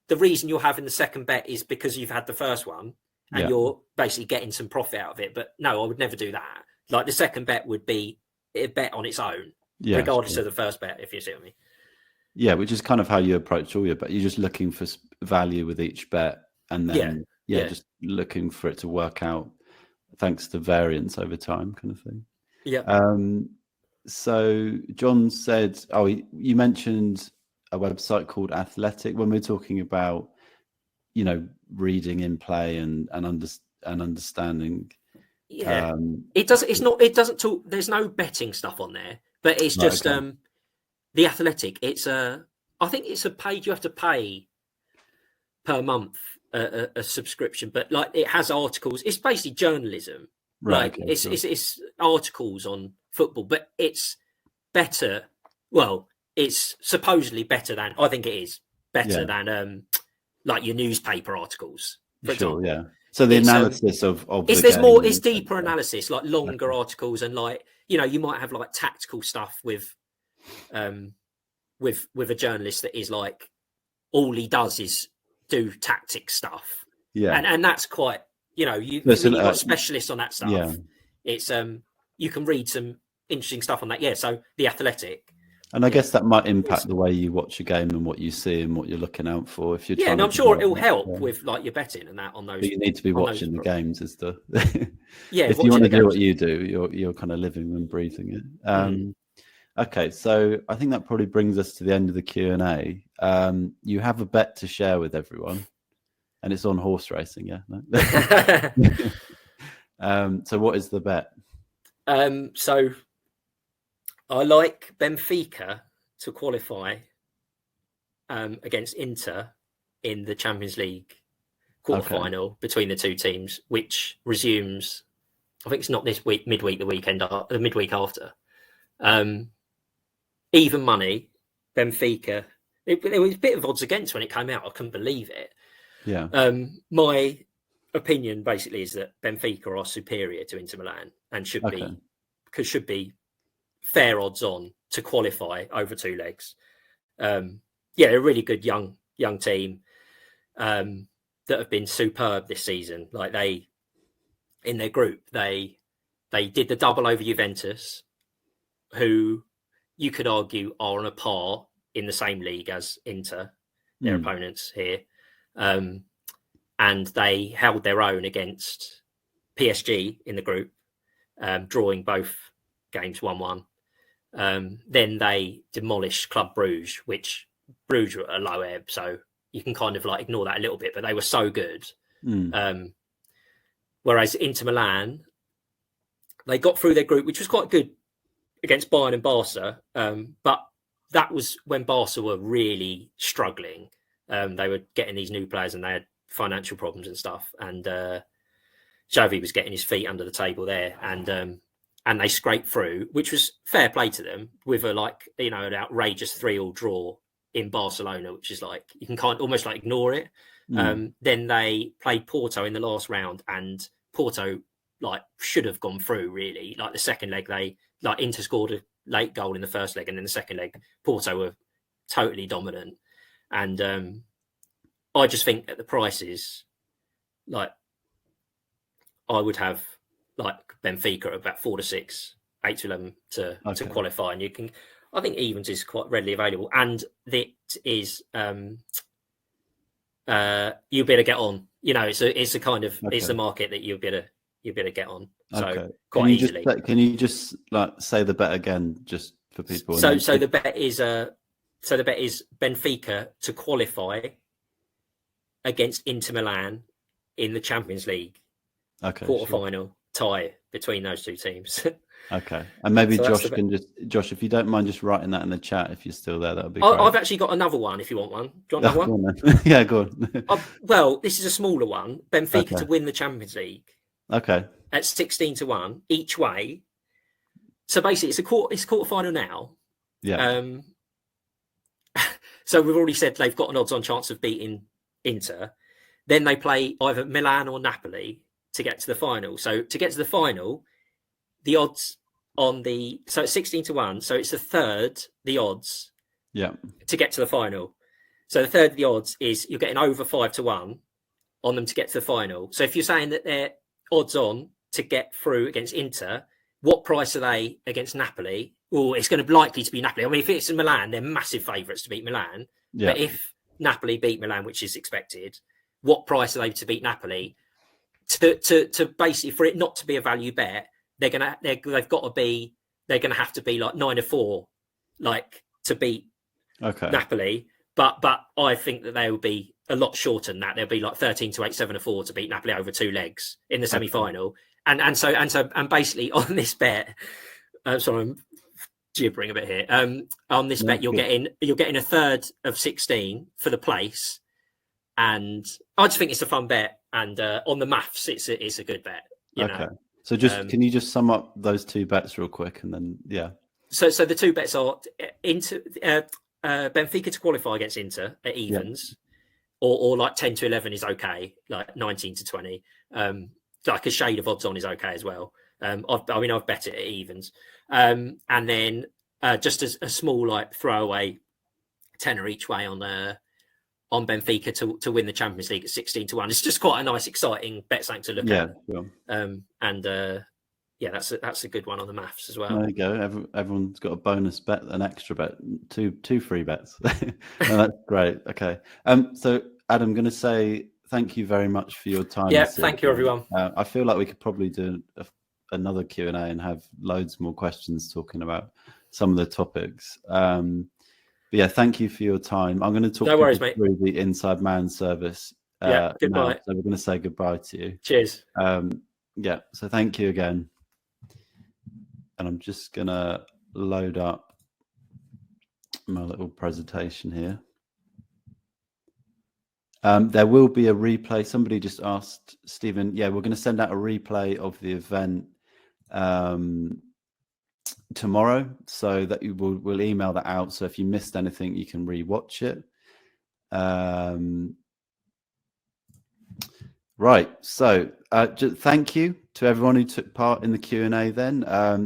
the reason you're having the second bet is because you've had the first one and you're basically getting some profit out of it. But no, I would never do that. Like, the second bet would be a bet on its own, regardless of the first bet, if you see what I mean. Yeah, which is kind of how you approach all your bet. You're just looking for value with each bet, and then just looking for it to work out thanks to variance over time, kind of thing. Yeah. So John said, you mentioned a website called Athletic when we're talking about, reading in play and understanding. Yeah. It doesn't talk. There's no betting stuff on there, but it's just the Athletic. I think it's a page you have to pay per month, a subscription, but like, it has articles. It's basically journalism. Right. Like, it's articles on football, but it's better. Well, it's supposedly better than, I think it is better than like your newspaper articles, for example. Yeah. So the analysis of it's deeper analysis, like longer articles, and like, you might have like tactical stuff with a journalist that is like, all he does is do tactic stuff. Yeah. And that's quite, you've got specialists on that stuff. Yeah. It's you can read some interesting stuff on that. Yeah. So the Athletic. And I guess that might impact the way you watch a game and what you see and what you're looking out for. If you're and I'm sure it'll help with like your betting and that on those. But you need to be watching the games, is the if you want to do what you do, you're kind of living and breathing it. Okay, so I think that probably brings us to the end of the Q&A. You have a bet to share with everyone, and it's on horse racing, yeah? No? So what is the bet? So I like Benfica to qualify against Inter in the Champions League quarterfinal between the two teams, which resumes, I think it's not this week, midweek, the midweek after. Even money, Benfica. There was a bit of odds against when it came out. I couldn't believe it. Yeah. My opinion basically is that Benfica are superior to Inter Milan and should be fair odds on to qualify over two legs. They're a really good young team that have been superb this season. Like, in their group, they did the double over Juventus, who you could argue are on a par in the same league as Inter, their opponents here. And they held their own against PSG in the group, drawing both games 1-1. Then they demolished Club Bruges, which Bruges were a low ebb, so you can kind of like ignore that a little bit, but they were so good. Whereas Inter Milan, they got through their group, which was quite good against Bayern and Barca, but that was when Barca were really struggling. They were getting these new players and they had financial problems and stuff, and Xavi was getting his feet under the table there, and they scraped through, which was fair play to them, with a an outrageous 3-3 draw in Barcelona, which is like you can kind of almost like ignore it. Then they played Porto in the last round, and Porto like should have gone through really. Like the second leg, Inter scored a late goal in the first leg, and then the second leg, Porto were totally dominant. And I just think at the prices, like I would have like Benfica at about 4-6, 8-11 to qualify, and you can. I think evens is quite readily available, and it is you better get on. It's a kind of it's a market that you better get on. So quite easily. Can you just like say the bet again, just for people? So the bet is Benfica to qualify against Inter Milan in the Champions League quarterfinal tie between those two teams. Okay, and maybe so Josh, if you don't mind just writing that in the chat if you're still there, that would be great. I've actually got another one if you want one. Do you want another one? Yeah, go on. Well, this is a smaller one. Benfica to win the Champions League. Okay. At 16-1 each way. So basically it's a quarterfinal now. Yeah. So we've already said they've got an odds on chance of beating Inter. Then they play either Milan or Napoli to get to the final. So to get to the final, the odds so it's 16-1. So it's a third the odds. Yeah. To get to the final. So the third of the odds is you're getting over 5-1 on them to get to the final. So if you're saying that they're odds on to get through against Inter, what price are they against Napoli? Well, it's going to be likely to be Napoli. I mean, if it's in Milan, they're massive favourites to beat Milan. Yeah. But if Napoli beat Milan, which is expected, what price are they to beat Napoli? To basically, for it not to be a value bet, they're going to have to be like 9-4, like to beat Napoli. But I think that they will be a lot shorter than that. They'll be like 13-8, 7-4 to beat Napoli over 2 legs in the semi-final. And so basically on this bet, sorry, I'm gibbering a bit here. On this bet, you're getting a third of 16 for the place, and I just think it's a fun bet. And on the maths, it's a good bet. You know? So just can you just sum up those two bets real quick, and then So the two bets are Benfica to qualify against Inter at evens, or like 10-11 is okay, like 19-20. Like a shade of odds on is okay as well. I've bet it at evens, and then just as a small like throwaway tenner each way on Benfica to win the Champions League at 16-1. It's just quite a nice, exciting bet, something to look at. Sure. That's a good one on the maths as well. There you go. Everyone's got a bonus bet, an extra bet, two free bets. That's great. Okay. So Adam, I'm going to say thank you very much for your time. Yeah, thank you, everyone. I feel like we could probably do another Q&A and have loads more questions talking about some of the topics. But yeah, thank you for your time. I'm going to talk through the Inside Man service. Goodbye. Now, so we're going to say goodbye to you. Cheers. So thank you again. And I'm just going to load up my little presentation here. There will be a replay. Somebody just asked, Stephen, we're going to send out a replay of the event tomorrow, so that we'll email that out. So if you missed anything, you can re-watch it. Right. So thank you to everyone who took part in the Q&A then.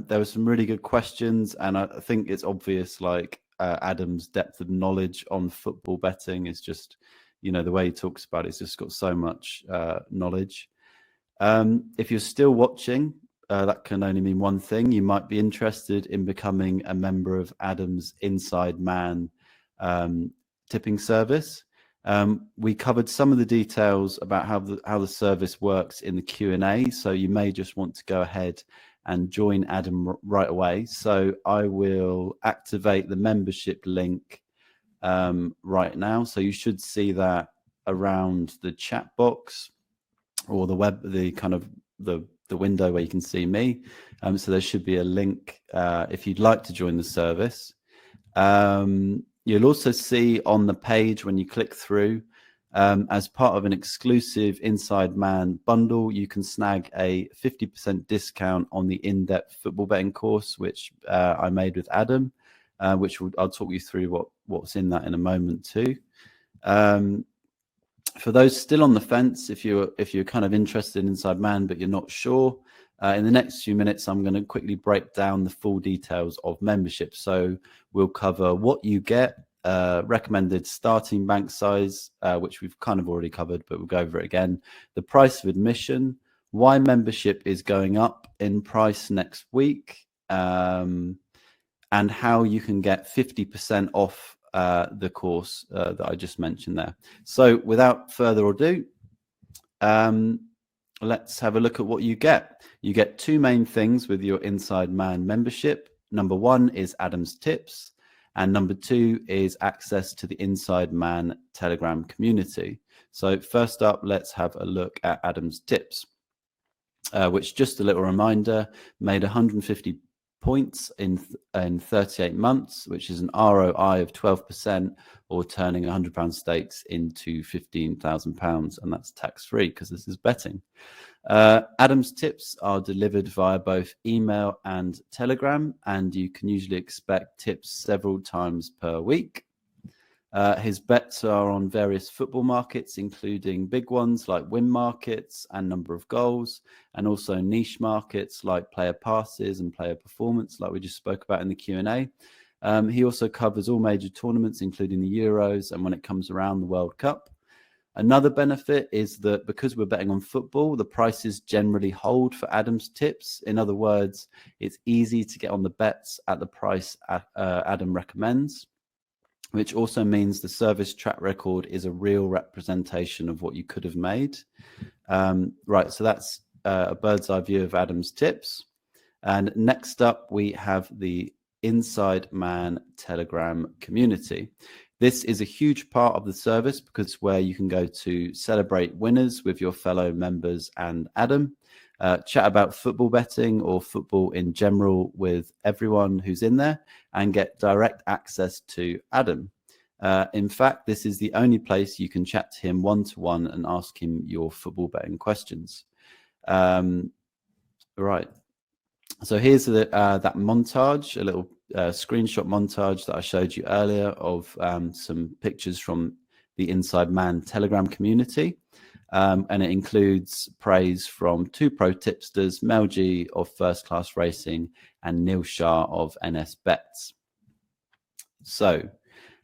There were some really good questions, and I think it's obvious, like Adam's depth of knowledge on football betting is just, the way he talks about it's just got so much knowledge. If you're still watching, that can only mean one thing. You might be interested in becoming a member of Adam's Inside Man tipping service. We covered some of the details about how the service works in the Q&A, so you may just want to go ahead and join Adam right away. So I will activate the membership link right now. So you should see that around the chat box or the window where you can see me. So there should be a link if you'd like to join the service. You'll also see on the page when you click through, as part of an exclusive Inside Man bundle, you can snag a 50% discount on the in-depth football betting course, which I made with Adam, which I'll talk you through what's in that in a moment too. For those still on the fence, if you're kind of interested in Inside Man but you're not sure, in the next few minutes I'm going to quickly break down the full details of membership. So we'll cover what you get, recommended starting bank size, which we've kind of already covered, but we'll go over it again, the price of admission, why membership is going up in price next week, and how you can get 50% off the course that I just mentioned there. So without further ado, let's have a look at what you get. You get two main things with your Inside Man membership. Number one is Adam's tips, and number two is access to the Inside Man Telegram community. So first up, let's have a look at Adam's tips, which, just a little reminder, made 150 points in 38 months, which is an ROI of 12%, or turning £100 stakes into £15,000, and that's tax-free because this is betting. Adam's tips are delivered via both email and Telegram, and you can usually expect tips several times per week. His bets are on various football markets, including big ones like win markets and number of goals, and also niche markets like player passes and player performance, like we just spoke about in the Q&A. He also covers all major tournaments, including the Euros, and when it comes around, the World Cup. Another benefit is that because we're betting on football, the prices generally hold for Adam's tips. In other words, it's easy to get on the bets at the price Adam recommends, which also means the service track record is a real representation of what you could have made. Right, so that's a bird's eye view of Adam's tips. And next up, we have the Inside Man Telegram community. This is a huge part of the service because it's where you can go to celebrate winners with your fellow members and Adam, chat about football betting or football in general with everyone who's in there, and get direct access to Adam. In fact, this is the only place you can chat to him one-to-one and ask him your football betting questions. Right. So here's that montage, a little screenshot montage that I showed you earlier of some pictures from the Inside Man Telegram community. And it includes praise from two pro tipsters, Mel G of First Class Racing and Neil Shah of NS Bets. So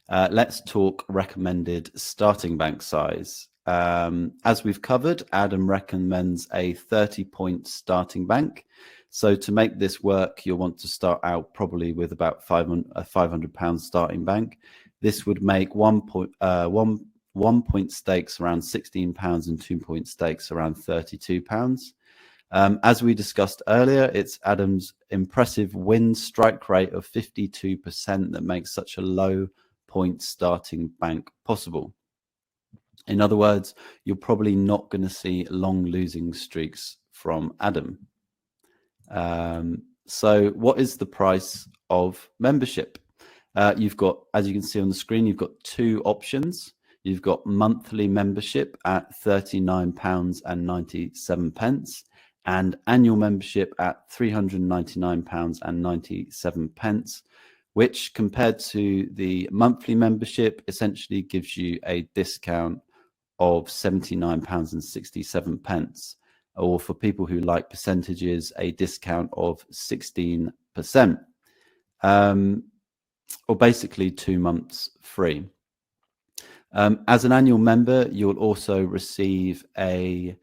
let's talk recommended starting bank size. As we've covered, Adam recommends a 30-point starting bank. So to make this work, you'll want to start out probably with about a £500 starting bank. This would make 1 point stakes around £16 and 2 point stakes around £32. As we discussed earlier, it's Adam's impressive win strike rate of 52% that makes such a low point starting bank possible. In other words, you're probably not going to see long losing streaks from Adam. So what is the price of membership? You've got, as you can see on the screen, you've got two options. You've got monthly membership at £39.97 and annual membership at £399.97, which compared to the monthly membership essentially gives you a discount of £79.67, or for people who like percentages, a discount of 16%, or basically 2 months free. As an annual member, you'll also receive a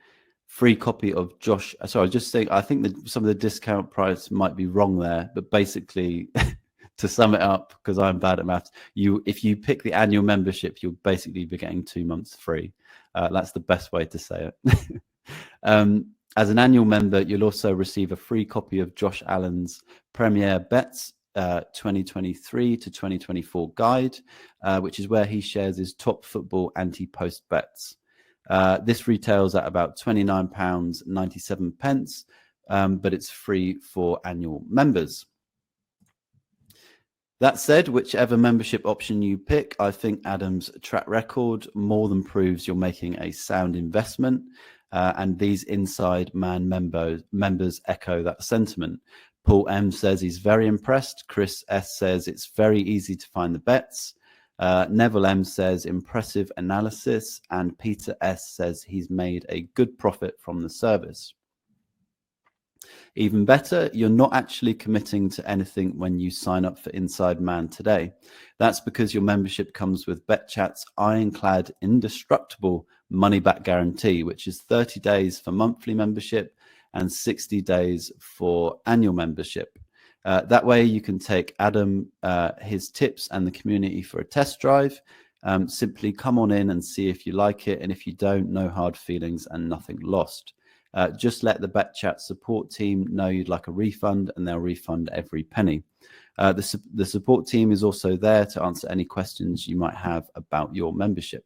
free copy of Josh. Sorry, just saying, I think that some of the discount price might be wrong there, but basically, to sum it up, because I'm bad at maths, if you pick the annual membership, you'll basically be getting 2 months free. That's the best way to say it. As an annual member, you'll also receive a free copy of Josh Allen's Premier Bets 2023 to 2024 guide, which is where he shares his top football anti-post bets. This retails at about £29.97, but it's free for annual members. That said, whichever membership option you pick, I think Adam's track record more than proves you're making a sound investment. And these Inside Man members echo that sentiment. Paul M says he's very impressed. Chris S says it's very easy to find the bets. Neville M says impressive analysis. And Peter S says he's made a good profit from the service. Even better, you're not actually committing to anything when you sign up for Inside Man today. That's because your membership comes with BetChat's ironclad, indestructible money-back guarantee, which is 30 days for monthly membership and 60 days for annual membership. That way you can take Adam, his tips and the community for a test drive. Simply come on in and see if you like it. And if you don't, no hard feelings and nothing lost. Just let the BetChat support team know you'd like a refund, and they'll refund every penny. The support team is also there to answer any questions you might have about your membership.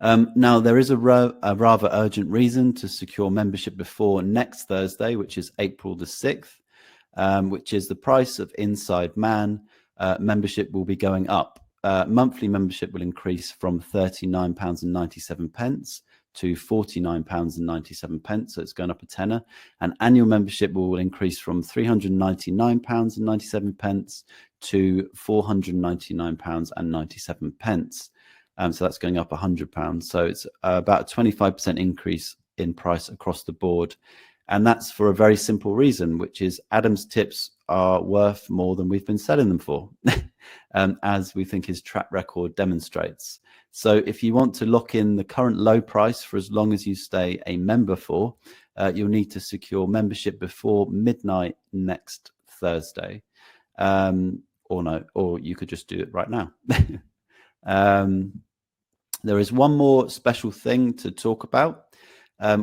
Now, there is a rather urgent reason to secure membership before next Thursday, which is April the 6th, which is the price of Inside Man. Membership will be going up. Monthly membership will increase from £39.97 to £49.97, so it's going up a tenner. And annual membership will increase from £399.97 to £499.97. So that's going up £100. So it's about a 25% increase in price across the board. And that's for a very simple reason, which is Adam's tips are worth more than we've been selling them for, as we think his track record demonstrates. So if you want to lock in the current low price for as long as you stay a member for, you'll need to secure membership before midnight next Thursday. Or you could just do it right now. There is one more special thing to talk about,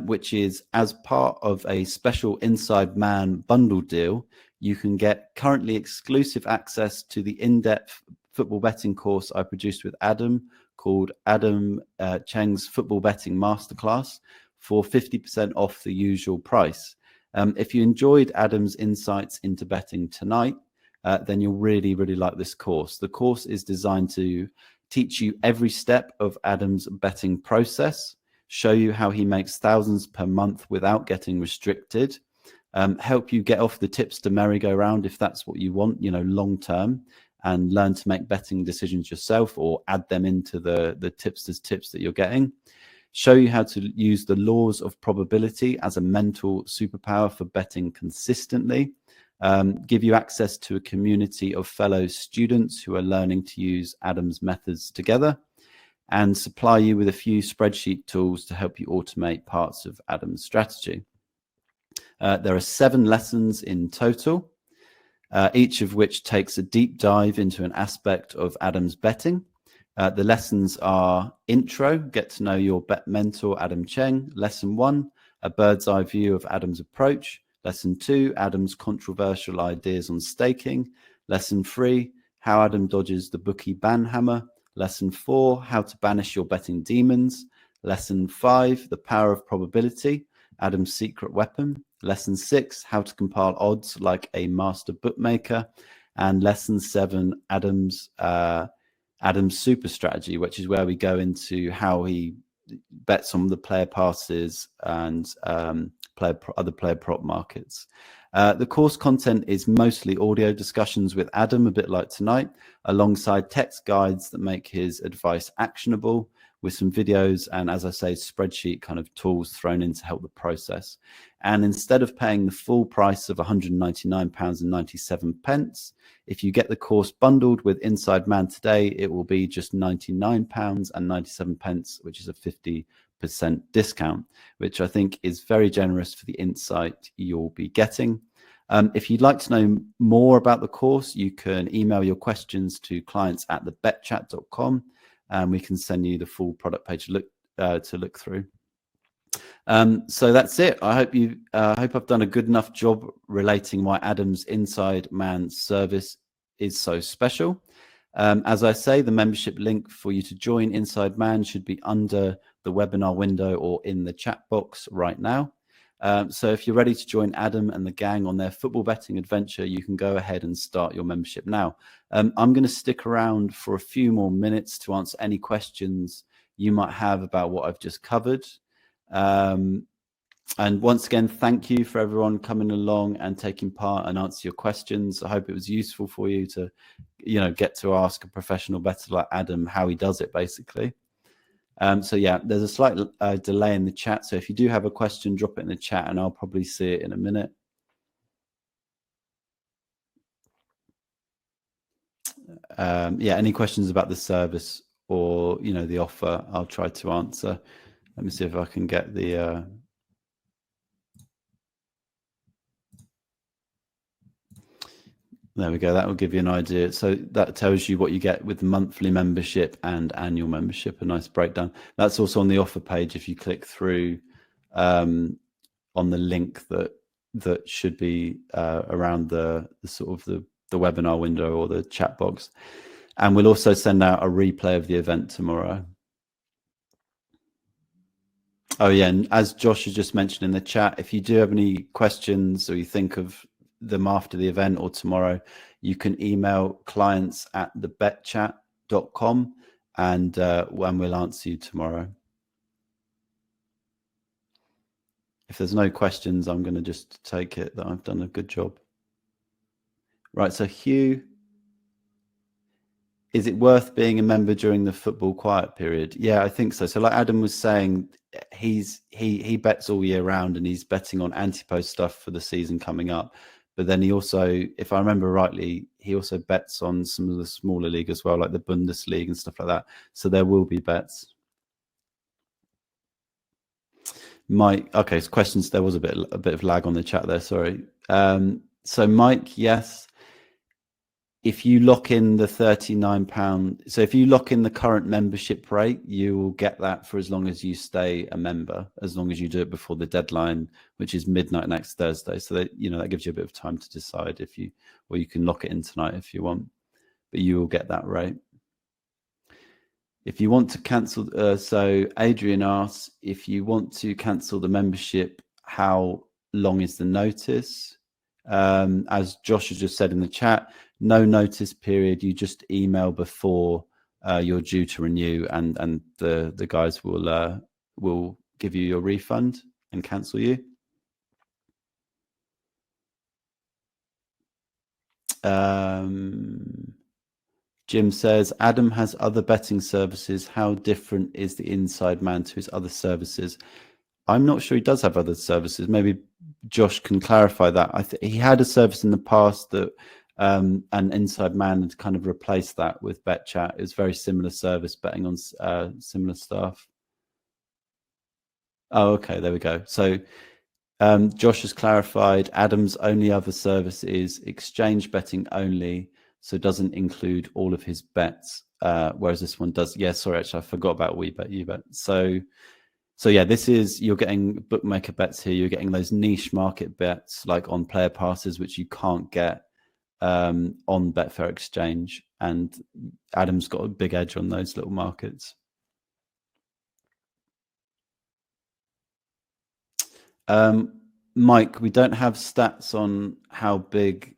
which is as part of a special Inside Man bundle deal, you can get currently exclusive access to the in-depth football betting course I produced with Adam called Adam Cheng's Football Betting Masterclass for 50% off the usual price. If you enjoyed Adam's insights into betting tonight, then you'll really, really like this course. The course is designed to teach you every step of Adam's betting process, show you how he makes thousands per month without getting restricted, help you get off the tipster merry-go-round if that's what you want, long term, and learn to make betting decisions yourself or add them into the tipster's tips that you're getting. Show you how to use the laws of probability as a mental superpower for betting consistently. Give you access to a community of fellow students who are learning to use Adam's methods together, and supply you with a few spreadsheet tools to help you automate parts of Adam's strategy. There are 7 lessons in total, each of which takes a deep dive into an aspect of Adam's betting. The lessons are intro, get to know your bet mentor, Adam Cheng. Lesson 1, a bird's eye view of Adam's approach. Lesson 2, Adam's controversial ideas on staking. Lesson 3, how Adam dodges the bookie ban hammer. Lesson 4, how to banish your betting demons. Lesson 5, the power of probability, Adam's secret weapon. Lesson 6, how to compile odds like a master bookmaker. And lesson 7, Adam's super strategy, which is where we go into how he bets on the player passes and other player prop markets. The course content is mostly audio discussions with Adam, a bit like tonight, alongside text guides that make his advice actionable, with some videos and, as I say, spreadsheet kind of tools thrown in to help the process. And instead of paying the full price of £199.97, if you get the course bundled with Inside Man today, it will be just £99.97, which is a 50% discount, which I think is very generous for the insight you'll be getting. If you'd like to know more about the course, you can email your questions to clients@thebetchat.com, and we can send you the full product page to look through. So that's it. I hope I've done a good enough job relating why Adam's Inside Man service is so special. As I say, the membership link for you to join Inside Man should be under the webinar window or in the chat box right now. So if you're ready to join Adam and the gang on their football betting adventure, you can go ahead and start your membership now. I'm going to stick around for a few more minutes to answer any questions you might have about what I've just covered. And once again, thank you for everyone coming along and taking part and answer your questions. I hope it was useful for you to, get to ask a professional bettor like Adam how he does it, basically. So yeah, there's a slight delay in the chat. So if you do have a question, drop it in the chat and I'll probably see it in a minute. Yeah, any questions about the service or, the offer, I'll try to answer. Let me see if I can get the... There we go. That will give you an idea. So that tells you what you get with monthly membership and annual membership, a nice breakdown. That's also on the offer page if you click through on the link that should be around the sort of the webinar window or the chat box. And we'll also send out a replay of the event tomorrow. Oh yeah, and as Josh has just mentioned in the chat, if you do have any questions or you think of them after the event or tomorrow, you can email clients@thebetchat.com and we'll answer you tomorrow. If there's no questions, I'm going to just take it that I've done a good job. Right, so Hugh, is it worth being a member during the football quiet period? Yeah, I think so. So like Adam was saying, he bets all year round and he's betting on anti-post stuff for the season coming up. But then he also, if I remember rightly, he also bets on some of the smaller league as well, like the Bundesliga and stuff like that. So there will be bets. Mike, okay, so questions. There was a bit of lag on the chat there. Sorry. So Mike, yes. If you lock in the £39, so if you lock in the current membership rate, you will get that for as long as you stay a member, as long as you do it before the deadline, which is midnight next Thursday. So that, that gives you a bit of time to decide or you can lock it in tonight if you want, but you will get that rate. If you want to cancel, so Adrian asks, if you want to cancel the membership, how long is the notice? As Josh has just said in the chat, no notice period. You just email before you're due to renew, and the guys will give you your refund and cancel you. Jim says, Adam has other betting services. How different is the Inside Man to his other services? I'm not sure he does have other services. Maybe Josh can clarify that. He had a service in the past that an Inside Man had kind of replaced that with BetChat. It was very similar service, betting on similar stuff. Oh, okay, there we go. So Josh has clarified Adam's only other service is exchange betting only, so doesn't include all of his bets, whereas this one does. Yeah, sorry, actually, I forgot about WeBet, YouBet. So yeah, you're getting bookmaker bets here. You're getting those niche market bets like on player passes, which you can't get on Betfair Exchange. And Adam's got a big edge on those little markets. Mike, we don't have stats on how big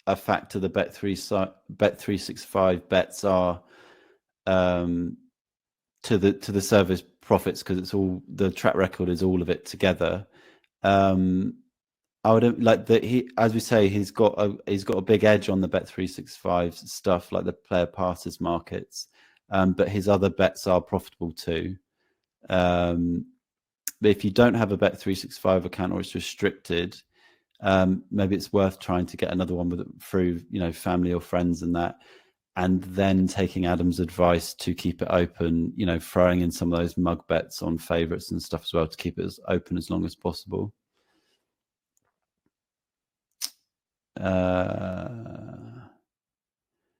a factor the Bet365 bets are to the service profits, because it's all, the track record is all of it together. I would like that as we say, he's got a big edge on the Bet365 stuff, like the player passes markets, but his other bets are profitable too. But if you don't have a Bet365 account or it's restricted, maybe it's worth trying to get another one through family or friends and that. and then taking Adam's advice to keep it open, you know, throwing in some of those mug bets on favorites and stuff as well to keep it as open as long as possible.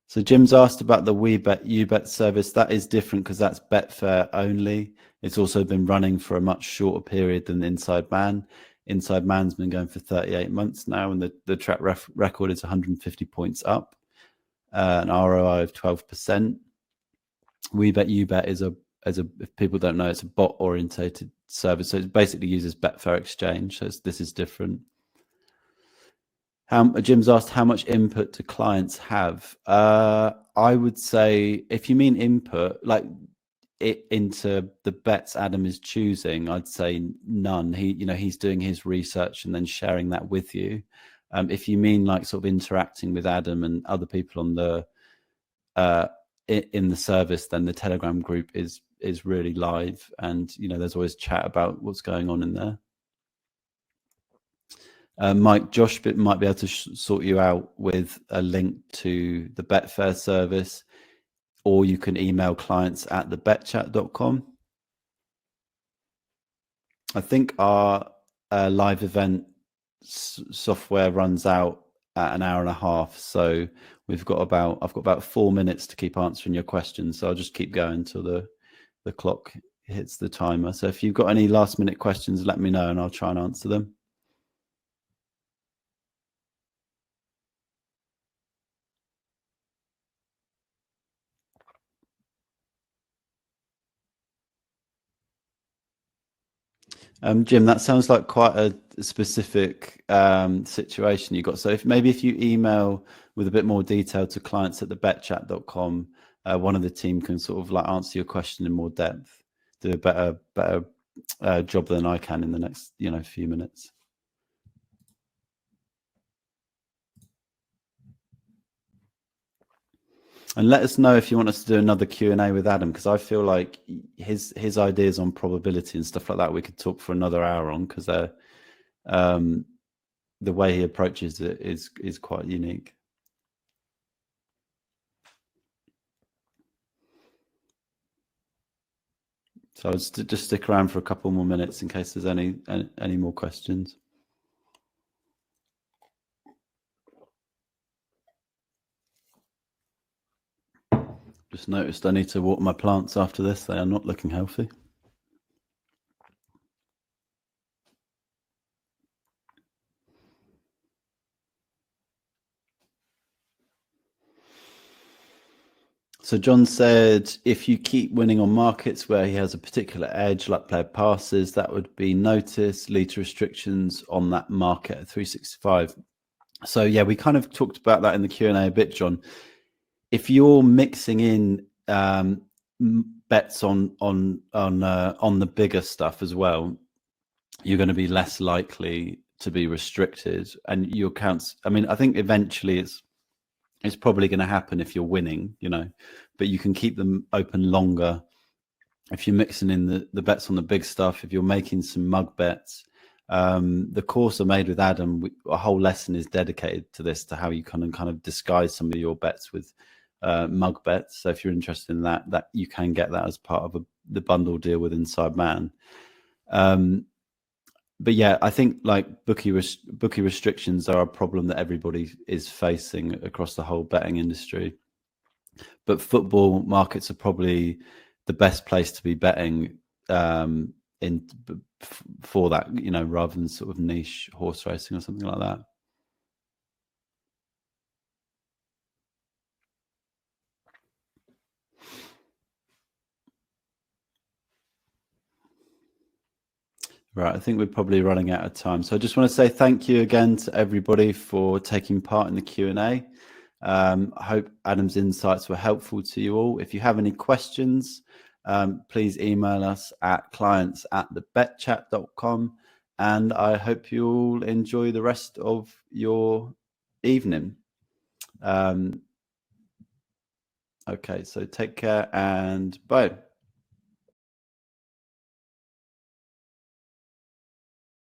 So Jim's asked about the WeBet UBet service. That is different because that's Betfair only. It's also been running for a much shorter period than Inside Man. Inside Man's been going for 38 months now, and the track record is 150 points up, an ROI of 12%. WeBet UBet is if people don't know, it's a bot orientated service. So it basically uses Betfair Exchange. So this is different. Jim's asked how much input do clients have. I would say, if you mean input, like it into the bets Adam is choosing, I'd say none. He's doing his research and then sharing that with you. If you mean like sort of interacting with Adam and other people on the in the service, then the Telegram group is really live, and there's always chat about what's going on in there. Mike, Josh might be able to sort you out with a link to the Betfair service, or you can email clients@thebetchat.com. I think our live event software runs out at an hour and a half, so I've got about 4 minutes to keep answering your questions. So I'll just keep going till the clock hits the timer. So if you've got any last minute questions, let me know and I'll try and answer them. Jim, that sounds like quite a specific situation you got. So if you email with a bit more detail to clients@thebetchat.com, one of the team can sort of like answer your question in more depth, do a better job than I can in the next few minutes. And let us know if you want us to do another Q&A with Adam, because I feel like his ideas on probability and stuff like that we could talk for another hour on, because the way he approaches it is quite unique. So I'll just stick around for a couple more minutes in case there's any more questions. Just noticed I need to water my plants after this. They are not looking healthy. So John said, if you keep winning on markets where he has a particular edge, like player passes, that would be noticed, lead to restrictions on that market at 365. So yeah, we kind of talked about that in the Q&A a bit, John. If you're mixing in bets on the bigger stuff as well, you're going to be less likely to be restricted, and your accounts. I mean, I think eventually it's probably going to happen if you're winning, but you can keep them open longer if you're mixing in the bets on the big stuff. If you're making some mug bets, the course I made with Adam, a whole lesson is dedicated to this, to how you kind of disguise some of your bets with mug bets. So if you're interested in that you can get that as part of the bundle deal with Inside Man. But yeah, I think like bookie restrictions are a problem that everybody is facing across the whole betting industry. But football markets are probably the best place to be betting for that, rather than sort of niche horse racing or something like that. Right, I think we're probably running out of time. So I just want to say thank you again to everybody for taking part in the Q&A. I hope Adam's insights were helpful to you all. If you have any questions, please email us at clients@thebetchat.com, and I hope you all enjoy the rest of your evening. Okay, so take care and bye.